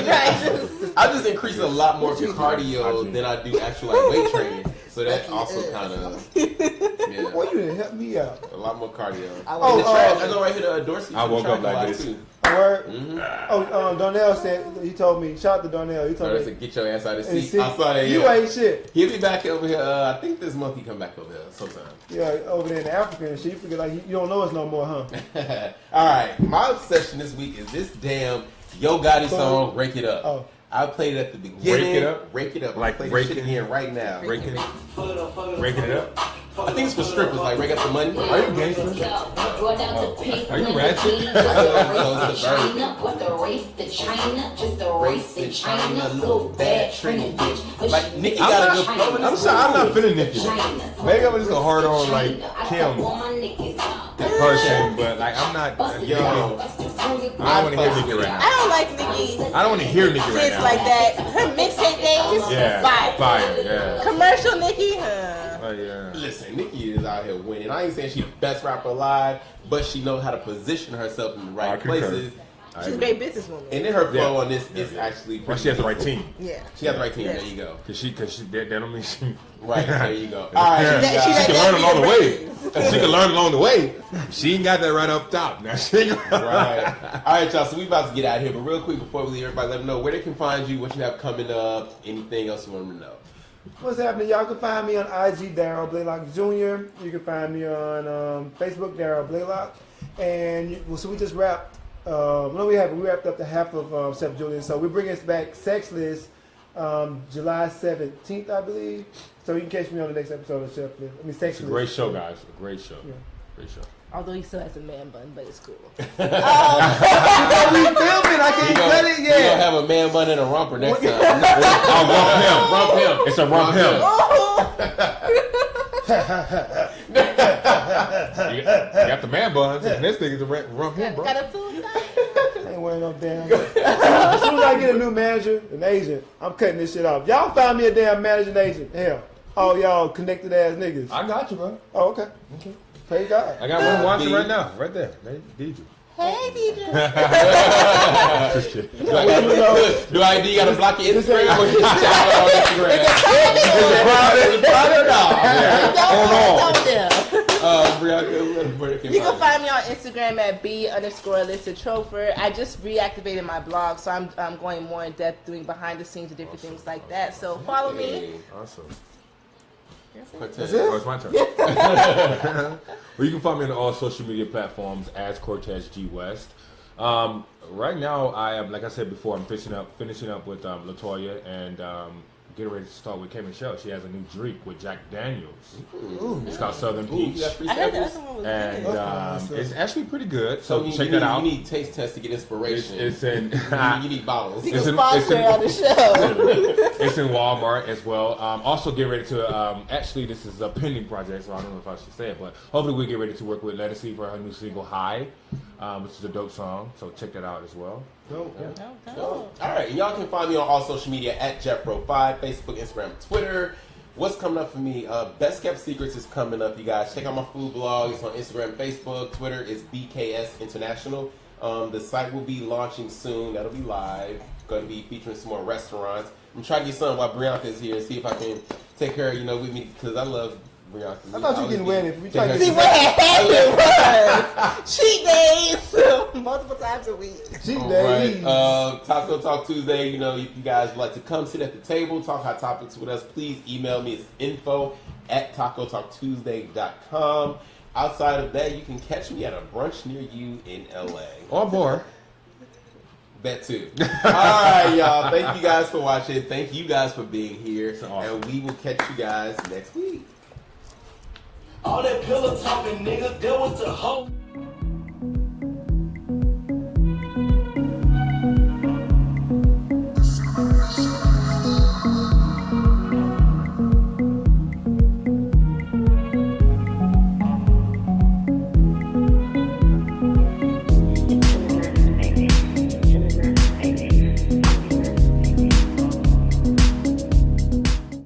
I just increase a lot more cardio than I do actual like weight training. So that also kind of yeah, Boy, you didn't help me out. a lot more cardio. Oh, And the track, I know right here to Dorsey. I woke track up a like lot, this. too. Word. Mm-hmm. Darnell said, he told me, shout out to Darnell. He told So me, said, get your ass out of the and seat. I saw that. you Yeah. ain't shit. He'll be back over here. I think this month he come back over here sometime. Yeah, over there in Africa and shit. You figure like you don't know us no more, huh? All right, my obsession this week is this damn Yo Gotti song, "Rake It Up." Oh. I played it at the beginning. Rake It Up? Rake it up. Like I play rake this shit it- again right now. Breaking it up. I think it's for strippers, like rake up the money. Are you gangster? Are you ratchet? Like Nicki got a good flow in I'm this sorry, I'm song. not feeling Nicki. Maybe I'm just a hard on like Kim person, but like I'm not. Yo, I don't want to hear Nicki right I now. don't like Nicki. I don't want to hear Nicki right Shit now. like that. Her mixtape days, Yeah, fire. fire. Yeah. Commercial Nicki, Oh yeah. listen, Nicki is out here winning. I ain't saying she's the best rapper alive, but she knows how to position herself in the I right concur. places. she's a great businesswoman. And then her flow Yeah. on this is Yeah. actually Well, she has the right team. Yeah. She has the right team. Yeah. There you go. Cause she that don't mean she. Right, there you go. All right, Yeah. you got- She She can let learn that along be the a way. She can learn along the way. She ain't got that right up top. Now she ain't Right. All right, y'all. So we about to get out of here, but real quick before we leave, everybody let them know where they can find you, what you have coming up, anything else you want them to know. What's happening? Y'all can find me on IG, Daryl Blaylock Jr. You can find me on Facebook, Daryl Blaylock. And so we just wrapped. No, we wrapped up the half of Chef Julian. So we're bringing us back Sexless July 17th, I believe. So you can catch me on the next episode of Chef List. I mean, Sexless. It's a great show, guys. A great show. Yeah. Great show. Although he still has a man bun, but it's cool. We filming. I can't cut it You gonna yet. have a man bun and a romper next time. Oh, rump him. It's a rump him. You got the man buns. And this thing is a rump him, bro. Got a full size. I ain't wearing no damn. As soon as I get a new manager, an agent, I'm cutting this shit off. Y'all find me a damn manager and agent. Hell, all y'all connected ass niggas. I got you, bro. Oh, okay. Praise God. I got one watching right now, right there. Deidre. Hey, DJ. Just kidding. Do ID gotta block your Instagram or just check out on Instagram? Is it private or not? Don't Hold on. there. Brianka, Where they You can find me on Instagram at B_Alyssa I just reactivated my blog, so I'm going more in depth doing behind the scenes and different things like that. So follow me. Awesome. Cortez. Oh, it's my turn. Well, you can find me on all social media platforms as Cortez G West. Right now, I am, like I said before, I'm finishing up with Latoya and getting ready to start with K Michelle. She has a new drink with Jack Daniels. It's called Southern Peach. You got free I heard samples? that other one was And good. it's actually pretty good. So you check need, that out. You need taste tests to get inspiration. It's in you need bottles. You It's can in- sponsor it's in- on the show. it's in Walmart as well. Also get ready to actually this is a pending project, so I don't know if I should say it, but hopefully we get ready to work with Lettucey for her new single High, which is a dope song. So check that out as well. Dope. All right, and y'all can find me on all social media at JeffPro5, Facebook, Instagram, Twitter. What's coming up for me? Best Kept Secrets is coming up, you guys. Check out my food blog. It's on Instagram, Facebook, Twitter. It's BKS International. The site will be launching soon. That'll be live. Going to be featuring some more restaurants. I'm trying to get something while Brianca's here and see if I can take her, with me, because I love Brianca. I thought you were getting ready. We trying to See get what happened was cheat days multiple times a week. cheat All days. right. Taco Talk Tuesday. If you guys would like to come sit at the table, talk hot topics with us, please email me. It's info@tacotalktuesday.com. Outside of that, you can catch me at a brunch near you in LA. Or more. That too. All right, y'all. Thank you guys for watching. Thank you guys for being here. Awesome. And we will catch you guys next week. All that pillow talking, nigga, there was the hoe.